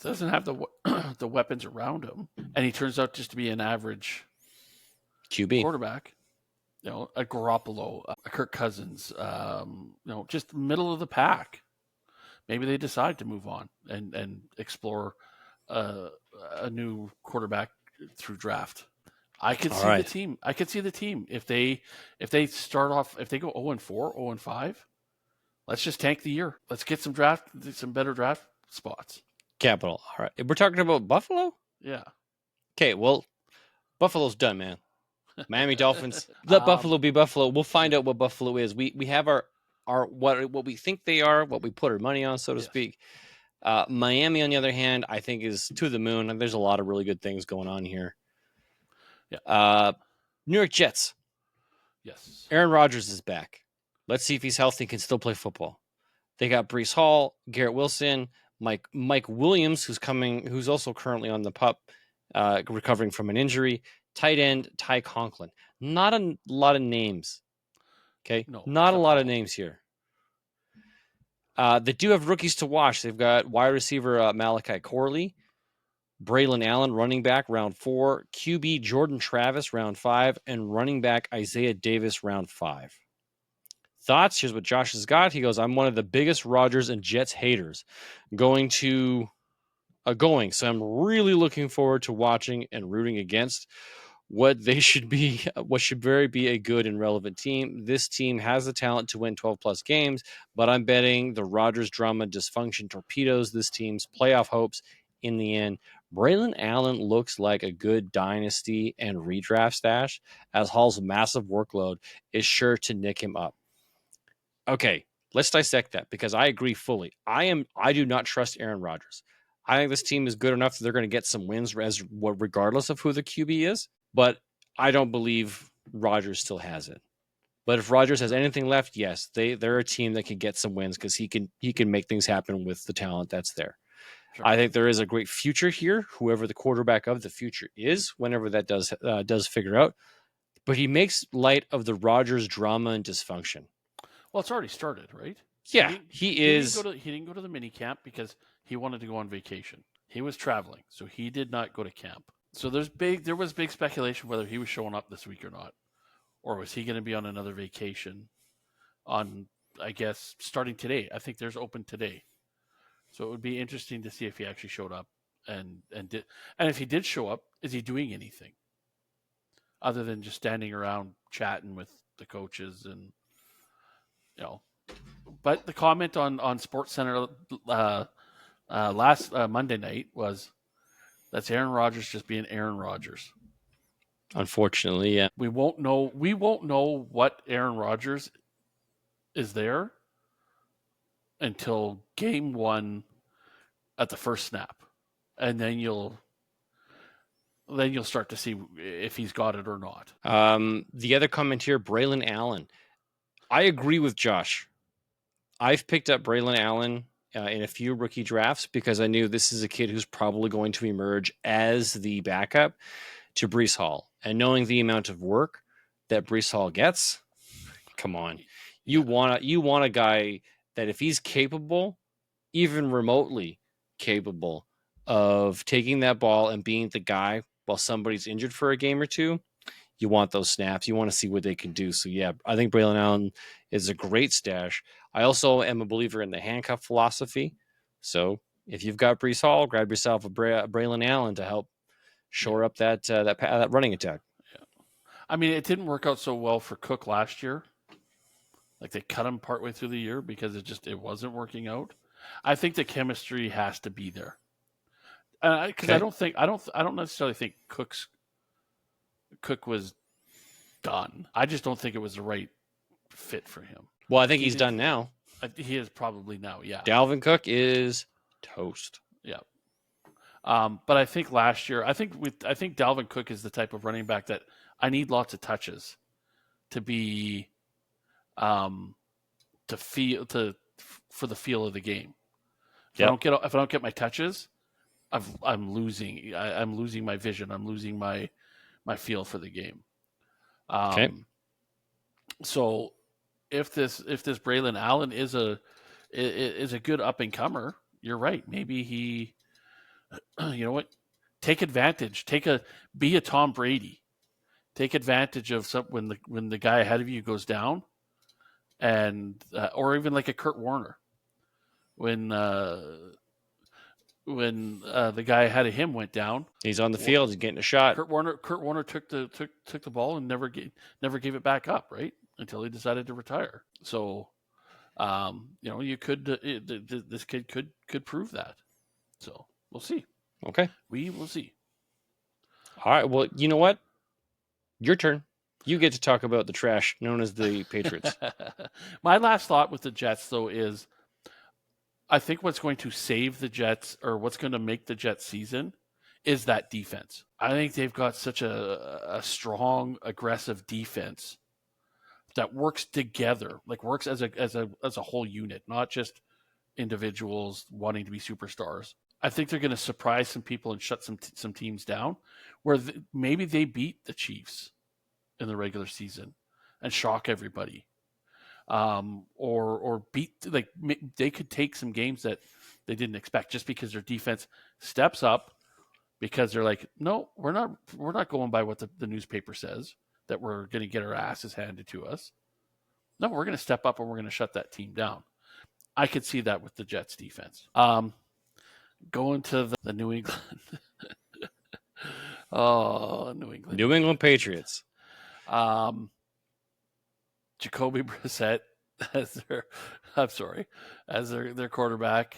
doesn't have the weapons around him, and he turns out just to be an average QB quarterback, a Garoppolo, a Kirk Cousins, just middle of the pack, maybe they decide to move on and explore a new quarterback through draft. I could see the team. I could see the team if they start off, if they go 0-4, 0-5. Let's just tank the year. Let's get some better draft spots. Capital. All right. We're talking about Buffalo? Yeah. Okay, well, Buffalo's done, man. Miami Dolphins. Let Buffalo be Buffalo. We'll find out what Buffalo is. We have our what we think they are, what we put our money on, so to speak. Miami, on the other hand, I think is to the moon, and there's a lot of really good things going on here. Yeah. New York Jets. Yes. Aaron Rodgers is back. Let's see if he's healthy and can still play football. They got Breece Hall, Garrett Wilson, Mike Williams, who's also currently on the PUP, recovering from an injury. Tight end Ty Conklin. Not a lot of names. Okay, no, not a lot of names here. They do have rookies to watch. They've got wide receiver Malachi Corley, Braylon Allen, running back, round 4, QB Jordan Travis, round 5, and running back Isaiah Davis, round 5. Thoughts? Here's what Josh has got. He goes, I'm one of the biggest Rodgers and Jets haters going. So I'm really looking forward to watching and rooting against what should be a good and relevant team. This team has the talent to win 12-plus games, but I'm betting the Rodgers drama dysfunction torpedoes this team's playoff hopes in the end. Braylon Allen looks like a good dynasty and redraft stash, as Hall's massive workload is sure to nick him up. Okay, let's dissect that, because I agree fully. I do not trust Aaron Rodgers. I think this team is good enough that they're going to get some wins regardless of who the QB is, but I don't believe Rodgers still has it. But if Rodgers has anything left, yes, they're a team that can get some wins because he can make things happen with the talent that's there. Sure. I think there is a great future here, whoever the quarterback of the future is, whenever that does figure out. But he makes light of the Rodgers drama and dysfunction. Well, it's already started, right? Yeah, he didn't go to the mini camp because he wanted to go on vacation. He was traveling, so he did not go to camp. So there was big speculation whether he was showing up this week or not, or was he going to be on another vacation? on, I guess, starting today. I think there's open today. So it would be interesting to see if he actually showed up and if he did show up, is he doing anything other than just standing around chatting with the coaches and But the comment on Sports Center last Monday night was that's Aaron Rodgers just being Aaron Rodgers. Unfortunately, yeah. We won't know what Aaron Rodgers is there until game 1 at the first snap, and then you'll start to see if he's got it or not. The other comment here, Braylon Allen. I agree with Josh. I've picked up Braylon Allen in a few rookie drafts because I knew this is a kid who's probably going to emerge as the backup to Breece Hall. And knowing the amount of work that Breece Hall gets, come on. You want a guy that if he's capable, even remotely capable of taking that ball and being the guy while somebody's injured for a game or two, you want those snaps. You want to see what they can do. So, yeah, I think Braylon Allen is a great stash. I also am a believer in the handcuff philosophy. So if you've got Breece Hall, grab yourself a Braylon Allen to help shore up that running attack. Yeah. I mean, it didn't work out so well for Cook last year. Like they cut him partway through the year because it wasn't working out. I think the chemistry has to be there. Because okay. I don't necessarily think Cook was done. I just don't think it was the right fit for him. Well, I think he's done now. He is probably now, yeah. Dalvin Cook is toast. Yeah. But I think last year, I think Dalvin Cook is the type of running back that I need lots of touches to be for the feel of the game. If I don't get my touches, I'm losing. I'm losing my vision. I'm losing my feel for the game. Okay. So if this Braylon Allen is a good up and comer, you're right. Maybe he, you know what? Take advantage. Be a Tom Brady. Take advantage of when the guy ahead of you goes down, and or even like a Kurt Warner, when the guy ahead of him went down. He's on the field. He's getting a shot. Kurt Warner took the ball and never gave it back up, right, until he decided to retire. So, you could this kid could prove that. So we'll see. Okay, we will see. All right. Well, you know what? Your turn. You get to talk about the trash known as the Patriots. My last thought with the Jets, though, is I think what's going to save the Jets or what's going to make the Jets season is that defense. I think they've got such a strong, aggressive defense that works together, like works as a whole unit, not just individuals wanting to be superstars. I think they're going to surprise some people and shut some teams down where maybe they beat the Chiefs in the regular season and shock everybody. Or beat, like they could take some games that they didn't expect just because their defense steps up, because they're like, no, we're not going by what the newspaper says that we're going to get our asses handed to us. No, we're going to step up and we're going to shut that team down. I could see that with the Jets defense. Going to the New England. New England Patriots. Jacoby Brissett as their quarterback.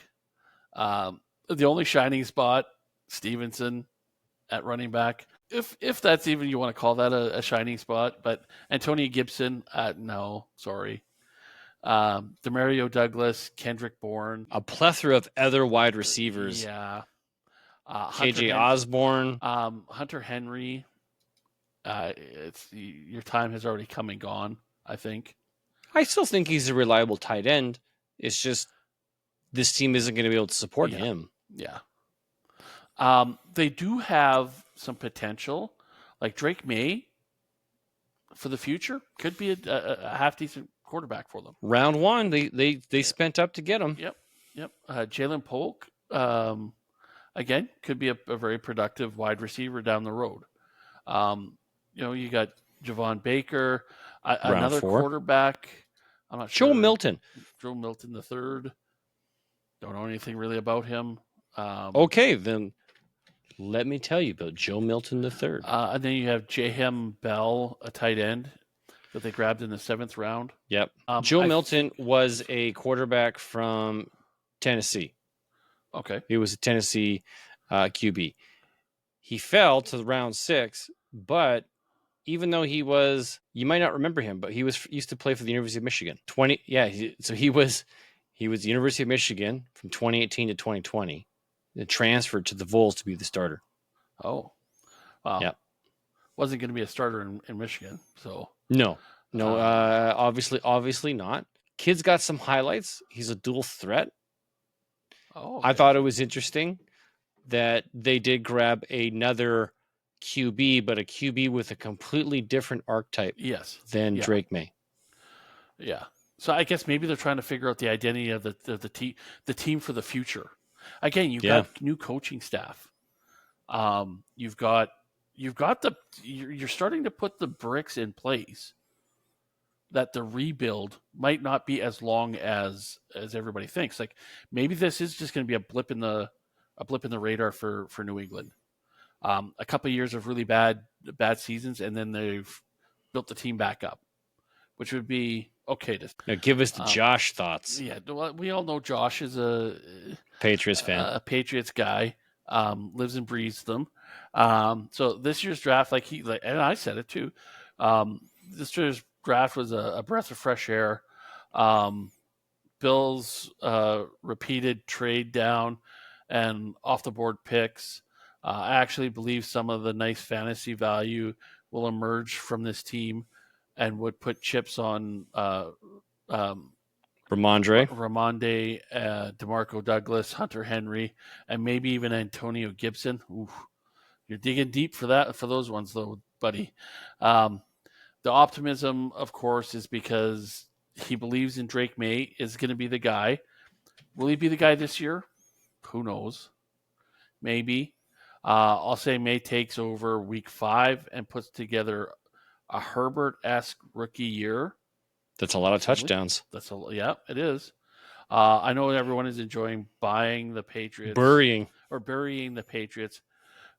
The only shining spot, Stevenson at running back. If that's even you want to call that a shining spot, but Antonio Gibson, no, sorry. Demario Douglas, Kendrick Bourne. A plethora of other wide receivers. Yeah. KJ Osborne. Hunter Henry. Your time has already come and gone, I think. I still think he's a reliable tight end. It's just this team isn't going to be able to support him. Yeah. They do have some potential. Like Drake May for the future could be a half decent quarterback for them. Round one, they spent up to get him. Yep. Jalen Polk, again, could be a very productive wide receiver down the road. You got Javon Baker, another quarterback. I'm not Joe sure. Milton. Joe Milton the third. Don't know anything really about him. Okay, then let me tell you about Joe Milton III. And then you have Jahem Bell, a tight end that they grabbed in the 7th round. Yep. Joe Milton think, was a quarterback from Tennessee. Okay. He was a Tennessee QB. He fell to round 6, but even though he was, you might not remember him, but he used to play for the University of Michigan. So he was the University of Michigan from 2018 to 2020. And transferred to the Vols to be the starter. Oh, wow. Yeah. Wasn't going to be a starter in Michigan, so no, obviously not. Kid's got some highlights. He's a dual threat. Oh, okay. I thought it was interesting that they did grab another QB, but a QB with a completely different archetype than Drake May. Yeah. So I guess maybe they're trying to figure out the identity of the team for the future. Again, you've got new coaching staff. You're starting to put the bricks in place that the rebuild might not be as long as everybody thinks. Like maybe this is just going to be a blip in the radar for New England. A couple of years of really bad seasons, and then they've built the team back up, which would be okay. Now give us the Josh thoughts. Yeah, we all know Josh is a Patriots fan, a Patriots guy, lives and breathes them. So this year's draft, and I said it too. This year's draft was a breath of fresh air. Bills repeated trade down and off the board picks. I actually believe some of the nice fantasy value will emerge from this team and would put chips on Ramondre, DeMarco Douglas, Hunter Henry, and maybe even Antonio Gibson. Oof. You're digging deep for those ones, though, buddy. The optimism, of course, is because he believes in Drake May is going to be the guy. Will he be the guy this year? Who knows? Maybe. I'll say May takes over week 5 and puts together a Herbert-esque rookie year. That's a lot of touchdowns. It is. I know everyone is enjoying buying the Patriots, burying the Patriots,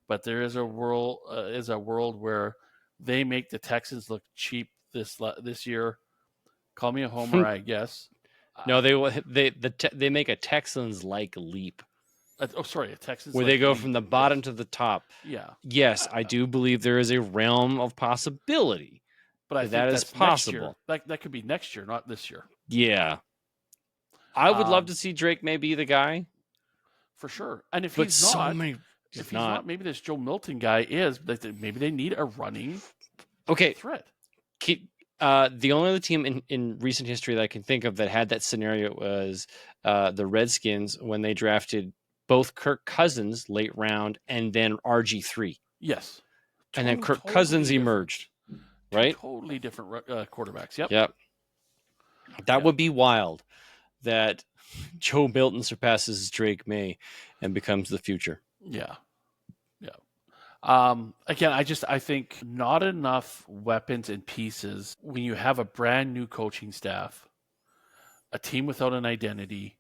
but there is a world where they make the Texans look cheap this year. Call me a homer, I guess. No, they make a Texans like leap. A Texans where they go from the bottom to the top. Yeah. Yes, I do believe there is a realm of possibility. But I think that is possible. That could be next year, not this year. Yeah. I would love to see Drake May be the guy. For sure. And if he's not, maybe this Joe Milton guy is. Maybe they need a running threat. The only other team in recent history that I can think of that had that scenario was the Redskins when they drafted both Kirk Cousins late round and then RG3. Yes. And then Kirk Cousins emerged. Right? Totally different quarterbacks. Yep. Yep. That would be wild that Joe Milton surpasses Drake May and becomes the future. Yeah. Yeah. Again, I think not enough weapons and pieces when you have a brand new coaching staff, a team without an identity,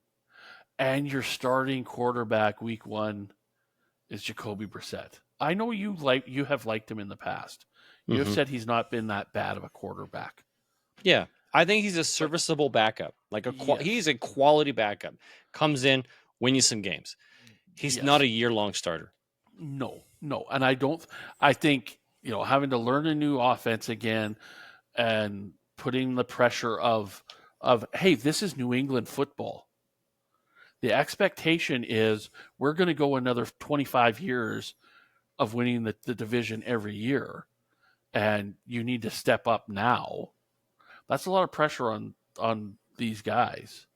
and your starting quarterback week 1 is Jacoby Brissett. I know you have liked him in the past. You have said he's not been that bad of a quarterback. Yeah. I think he's a serviceable backup. He's a quality backup. Comes in, win you some games. He's not a year-long starter. No. And I think, having to learn a new offense again and putting the pressure of, hey, this is New England football. The expectation is we're going to go another 25 years of winning the division every year. And you need to step up now. That's a lot of pressure on these guys.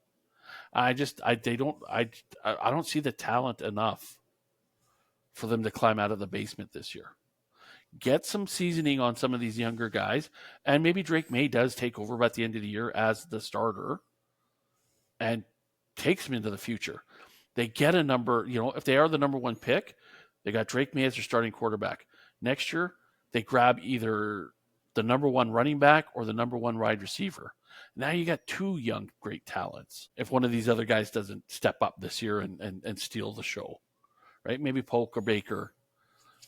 I don't see the talent enough for them to climb out of the basement this year. Get some seasoning on some of these younger guys, and maybe Drake May does take over by the end of the year as the starter and takes them into the future. They get a number, if they are the number 1 pick, they got Drake May as their starting quarterback. Next year, they grab either the number 1 running back or the number 1 wide receiver. Now you got 2 young, great talents. If one of these other guys doesn't step up this year and steal the show, right? Maybe Polk or Baker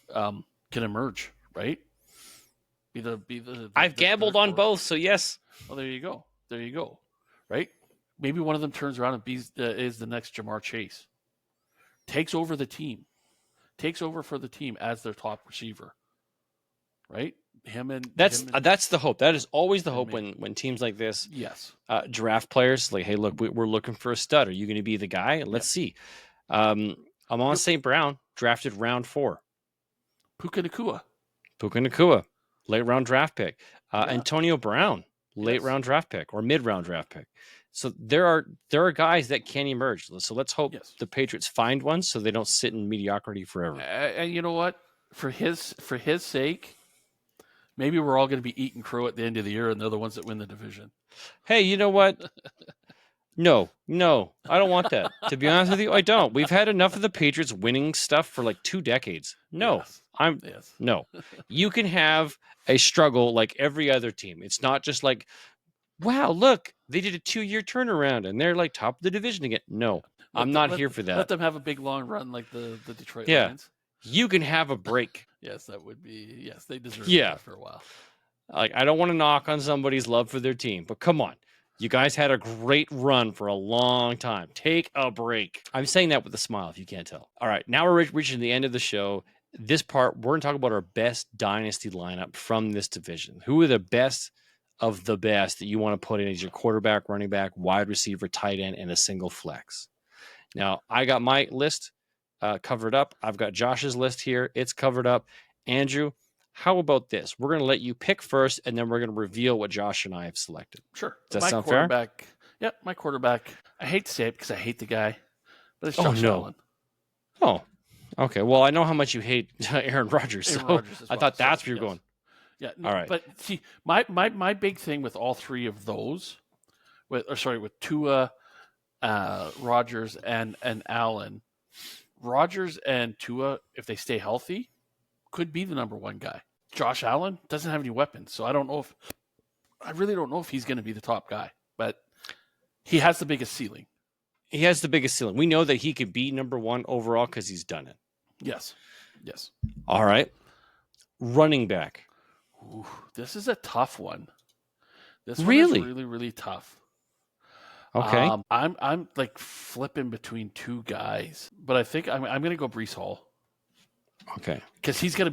can emerge, right? I've gambled on both, so yes. Well, there you go. There you go. Right? Maybe one of them turns around and is the next Jamar Chase. Takes over the team. Takes over for the team as their top receiver. Right? That's the hope. That is always the hope when teams like this draft players. Like, hey, look, we're looking for a stud. Are you going to be the guy? Let's see. Amon St. Brown drafted round 4. Puka Nakua, late round draft pick. Antonio Brown, late round draft pick or mid round draft pick. So there are guys that can emerge. So let's hope the Patriots find one so they don't sit in mediocrity forever. And you know what? For his sake, maybe we're all going to be eating crow at the end of the year, and they're the ones that win the division. Hey, you know what? No, I don't want that. To be honest with you, I don't. We've had enough of the Patriots winning stuff for like 2 decades. No, no. You can have a struggle like every other team. It's not just like, wow, look, they did a 2-year turnaround and they're like top of the division again. No, I'm not here for that. Let them have a big long run like the Detroit Lions. You can have a break. Yes, that would be. Yes, they deserve that for a while. Like, I don't want to knock on somebody's love for their team, but come on. You guys had a great run for a long time. Take a break. I'm saying that with a smile, if you can't tell. All right, now we're reaching the end of the show. This part, we're going to talk about our best dynasty lineup from this division. Who are the best of the best that you want to put in as your quarterback, running back, wide receiver, tight end, and a single flex? Now, I got my list covered up. I've got Josh's list here. It's covered up. Andrew, how about this? We're going to let you pick first, and then we're going to reveal what Josh and I have selected. Sure. Does that sound fair? Yep, my quarterback. I hate to say it because I hate the guy, but it's Josh Allen. Oh, okay. Well, I know how much you hate Aaron Rodgers, I thought that's where you're going. Yeah. All right. But see, my big thing with all 3 of those, with Tua, Rodgers, and Allen, Rodgers and Tua, if they stay healthy, could be the number 1 guy. Josh Allen doesn't have any weapons, so I really don't know if he's going to be the top guy, but he has the biggest ceiling. He has the biggest ceiling. We know that he could be number 1 overall because he's done it. Yes. All right. Running back. Ooh, this is a tough one. This one really? is really, really tough. Okay. I'm like flipping between 2 guys, but I think I'm going to go Breece Hall. Okay. Because he's got to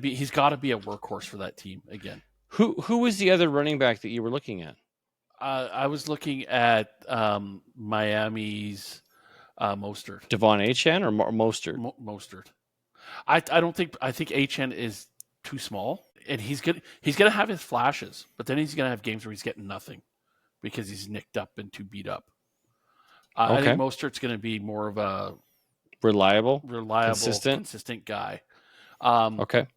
be a workhorse for that team again. Who was the other running back that you were looking at? I was looking at Miami's Mostert. Devon Achane or Mostert? Mostert. I think Achane is too small, and he's gonna have his flashes, but then he's gonna have games where he's getting nothing because he's nicked up and too beat up. I think Mostert's gonna be more of a reliable, consistent guy. Okay.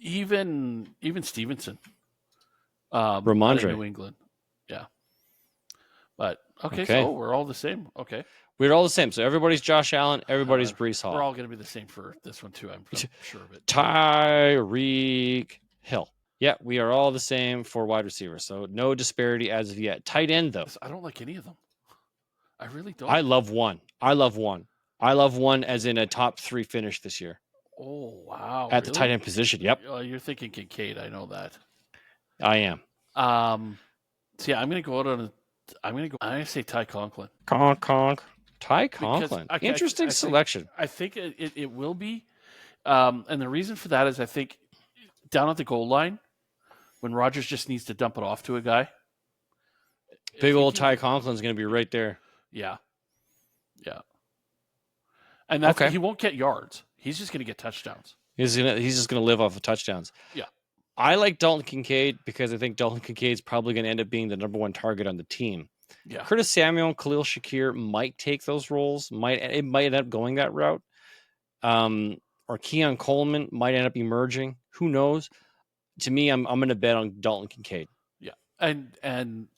Even Stevenson. Ramondre. New England. Yeah. But okay, so we're all the same. Okay. We're all the same. So everybody's Josh Allen, everybody's Breece Hall. We're all going to be the same for this one too. I'm sure of it. Tyreek Hill. Yeah, we are all the same for wide receiver. So no disparity as of yet. Tight end though. I don't like any of them. I really don't. I love one as in a top 3 finish this year. Oh wow! At the tight end position. Yep. You're thinking Kincaid. I know that. I am. So yeah, I'm going to go out on I'm going to say Ty Conklin. Ty Conklin. Interesting selection. I think it will be. And the reason for that is I think down at the goal line, when Rodgers just needs to dump it off to a guy. Big old Ty Conklin's going to be right there. Yeah. And that's he won't get yards. He's just going to get touchdowns. He's just going to live off of touchdowns. Yeah. I like Dalton Kincaid because I think Dalton Kincaid's probably going to end up being the number 1 target on the team. Yeah. Curtis Samuel and Khalil Shakir might take those roles. It might end up going that route. Or Keon Coleman might end up emerging. Who knows? To me, I'm going to bet on Dalton Kincaid. Yeah. And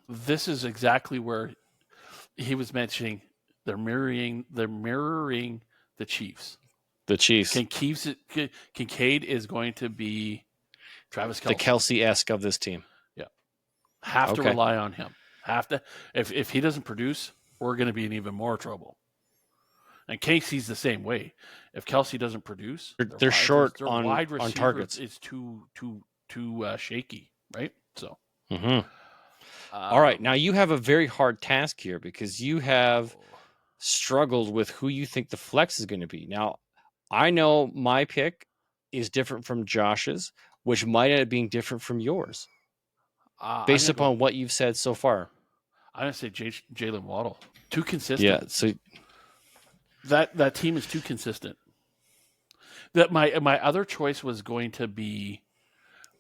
this is exactly where he was mentioning they're mirroring the Chiefs. The Chiefs. Kincaid is going to be Travis Kelce. The Kelce-esque of this team. Yeah. Have to rely on him. have to. If he doesn't produce, we're going to be in even more trouble. And Casey's the same way. If Kelsey doesn't produce, they're short their on wide receiver targets. is too shaky, right? So, all right, now you have a very hard task here because you have struggled with who you think the flex is going to be. Now, I know my pick is different from Josh's, which might end up being different from yours, based upon what you've said so far. I'm going to say Jalen Waddle. Too consistent. Yeah, so that team is too consistent. That my other choice was going to be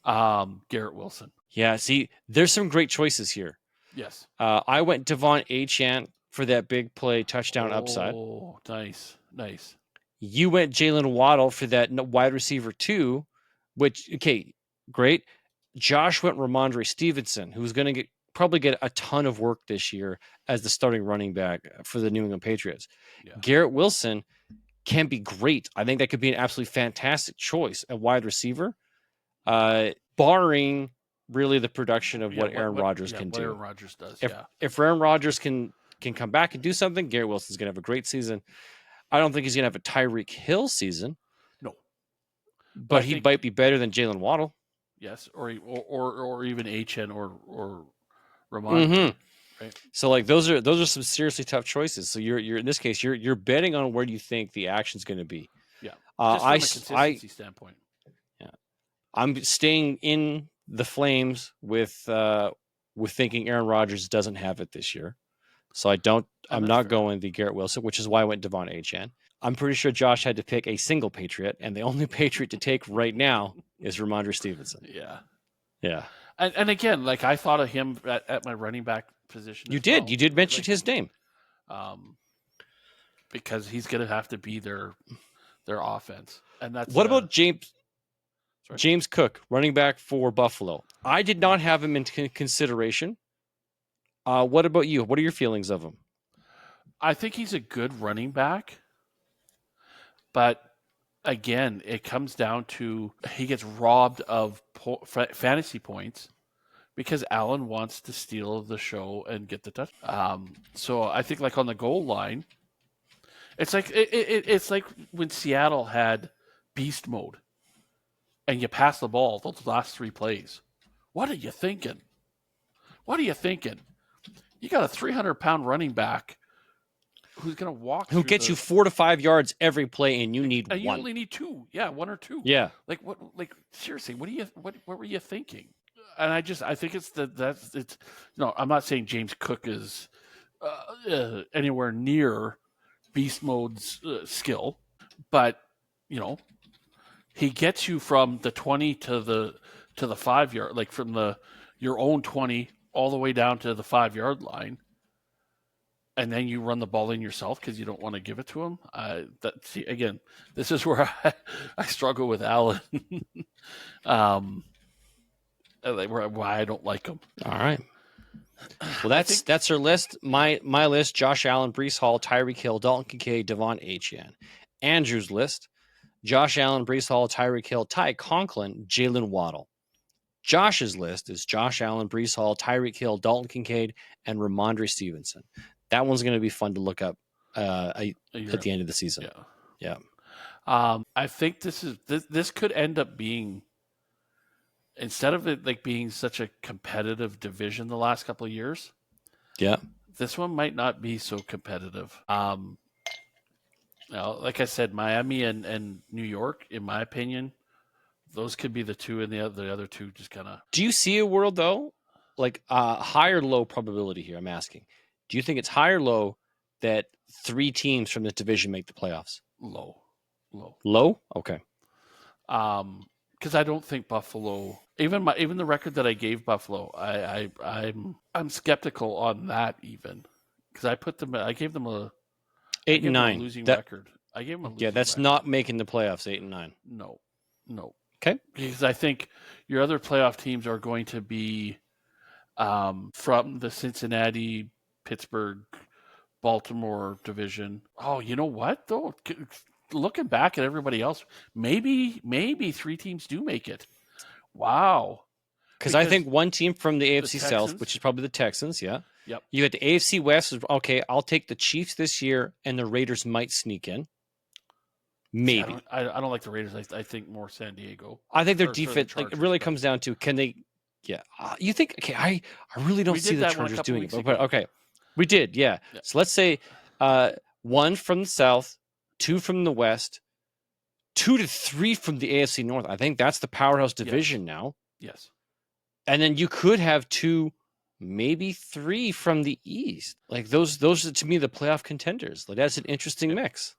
Garrett Wilson. Yeah, see, there's some great choices here. Yes. I went Devon Achane for that big play touchdown upside. Oh, nice. You went Jalen Waddle for that wide receiver 2, which, okay, great. Josh went Ramondre Stevenson, who's going to probably get a ton of work this year as the starting running back for the New England Patriots. Yeah. Garrett Wilson can be great. I think that could be an absolutely fantastic choice at wide receiver, barring really the production of what Aaron Rodgers can do. Aaron Rodgers does, if Aaron Rodgers can come back and do something, Garrett Wilson's going to have a great season. I don't think he's going to have a Tyreek Hill season. No. But he might be better than Jalen Waddle. Yes, or even Achane or Ramon. Right? So like those are some seriously tough choices. So you're in this case you're betting on where you think the action's going to be. Yeah. Just from a consistency standpoint. Yeah. I'm staying in the flames with thinking Aaron Rodgers doesn't have it this year. So I'm not going the Garrett Wilson, which is why I went Devon Achane. I'm pretty sure Josh had to pick a single Patriot, and the only Patriot to take right now is Ramondre Stevenson. Yeah. And again, like I thought of him at my running back position. You did mention his name. Because he's going to have to be their offense. And that's what about James Cook, running back for Buffalo? I did not have him in consideration. What about you? What are your feelings of him? I think he's a good running back, but again, it comes down to he gets robbed of fantasy points because Allen wants to steal the show and get the touch. So I think like on the goal line, it's like it's like when Seattle had beast mode, and you pass the ball those last 3 plays. What are you thinking? You got a 300-pound running back who's going to walk. Who gets you 4 to 5 yards every play, and you need one. You one. only need 2. Yeah, 1 or 2. Yeah. Like what? Like seriously, what were you thinking? And I think it's it's. No, I'm not saying James Cook is anywhere near beast mode's skill, but he gets you from the 20 to the 5 yard, like from your own 20 all the way down to the 5 yard line, and then you run the ball in yourself because you don't want to give it to him. Again, this is where I struggle with Allen. Why I don't like him. All right. Well, that's our list. My list: Josh Allen, Breece Hall, Tyreek Hill, Dalton Kincaid, Devon Achane. Andrew's list: Josh Allen, Breece Hall, Tyreek Hill, Ty Conklin, Jalen Waddle. Josh's list is Josh Allen, Breece Hall, Tyreek Hill, Dalton Kincaid, and Ramondre Stevenson. That one's going to be fun to look up at the end of the season. Yeah. I think this could end up being, instead of it like being such a competitive division the last couple of years. Yeah. This one might not be so competitive. Like I said, Miami and New York, in my opinion, those could be the two, and the other two just kind of. Do you see a world though, like high or low probability here? I'm asking. Do you think it's high or low that 3 teams from this division make the playoffs? Low. Okay. Because I don't think Buffalo, even the record that I gave Buffalo, I'm skeptical on that even, because I gave them a 8-9 losing record. I gave them a losing that's record. Not making the playoffs. 8-9. No. Okay. Because I think your other playoff teams are going to be from the Cincinnati, Pittsburgh, Baltimore division. Oh, you know what though? Looking back at everybody else, maybe 3 teams do make it. Wow. Because I think one team from the AFC South, Texans. which is probably the Texans, yeah. Yep. You got the AFC West. Okay, I'll take the Chiefs this year, and the Raiders might sneak in. Maybe. See, I don't like the Raiders. I think more San Diego. I think their defense, like, it really comes down to, can they? Yeah, you think? Okay, I really don't see the Chargers doing it, but okay, we did, yeah. So let's say 1 from the South, 2 from the West, 2 to 3 from the AFC North. I think that's the powerhouse division now. Yes, and then you could have 2, maybe 3 from the East. Like those are, to me, the playoff contenders. Like, that's an interesting mix.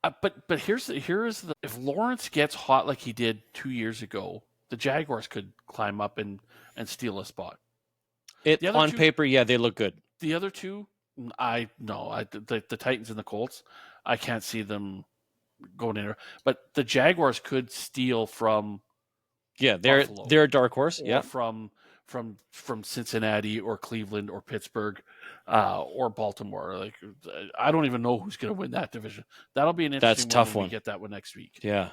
But here's the if Lawrence gets hot like he did 2 years ago, the Jaguars could climb up and steal a spot. On paper, yeah, they look good. The other two, the Titans and the Colts, I can't see them going in there. But the Jaguars could steal from they're a dark horse. Yeah, from Cincinnati or Cleveland or Pittsburgh or Baltimore. Like, I don't even know who's going to win that division. That'll be an interesting tough one. We get that one next week. Yeah.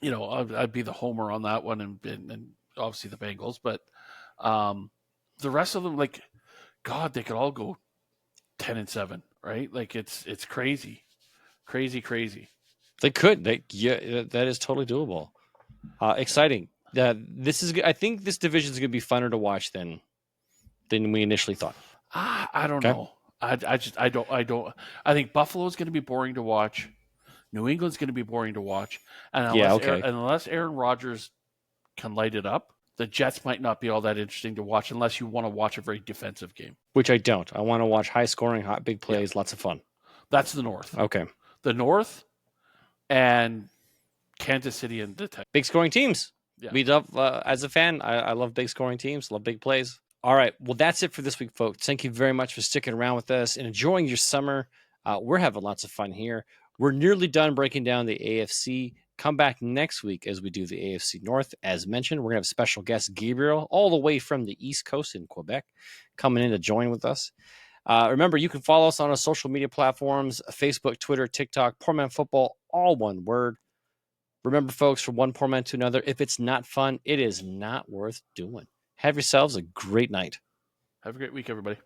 I'd be the homer on that one, and obviously the Bengals, but the rest of them, like, God, they could all go 10-7, right? Like, it's crazy. They could. That is totally doable. Exciting. I think this division is going to be funner to watch than we initially thought. I don't know. I don't. I think Buffalo's going to be boring to watch. New England's going to be boring to watch. And unless Aaron Rodgers can light it up, the Jets might not be all that interesting to watch unless you want to watch a very defensive game. Which I don't. I want to watch high scoring, hot, big plays, lots of fun. That's the North. Okay. The North and Kansas City and the Texans. Big scoring teams. Yeah. We love, as a fan, I love big scoring teams, love big plays. All right. Well, that's it for this week, folks. Thank you very much for sticking around with us and enjoying your summer. We're having lots of fun here. We're nearly done breaking down the AFC. Come back next week as we do the AFC North. As mentioned, we're going to have special guest Gabriel all the way from the East Coast in Quebec coming in to join with us. Remember, you can follow us on our social media platforms, Facebook, Twitter, TikTok, Poor Man Football, all one word. Remember, folks, from one poor man to another, if it's not fun, it is not worth doing. Have yourselves a great night. Have a great week, everybody.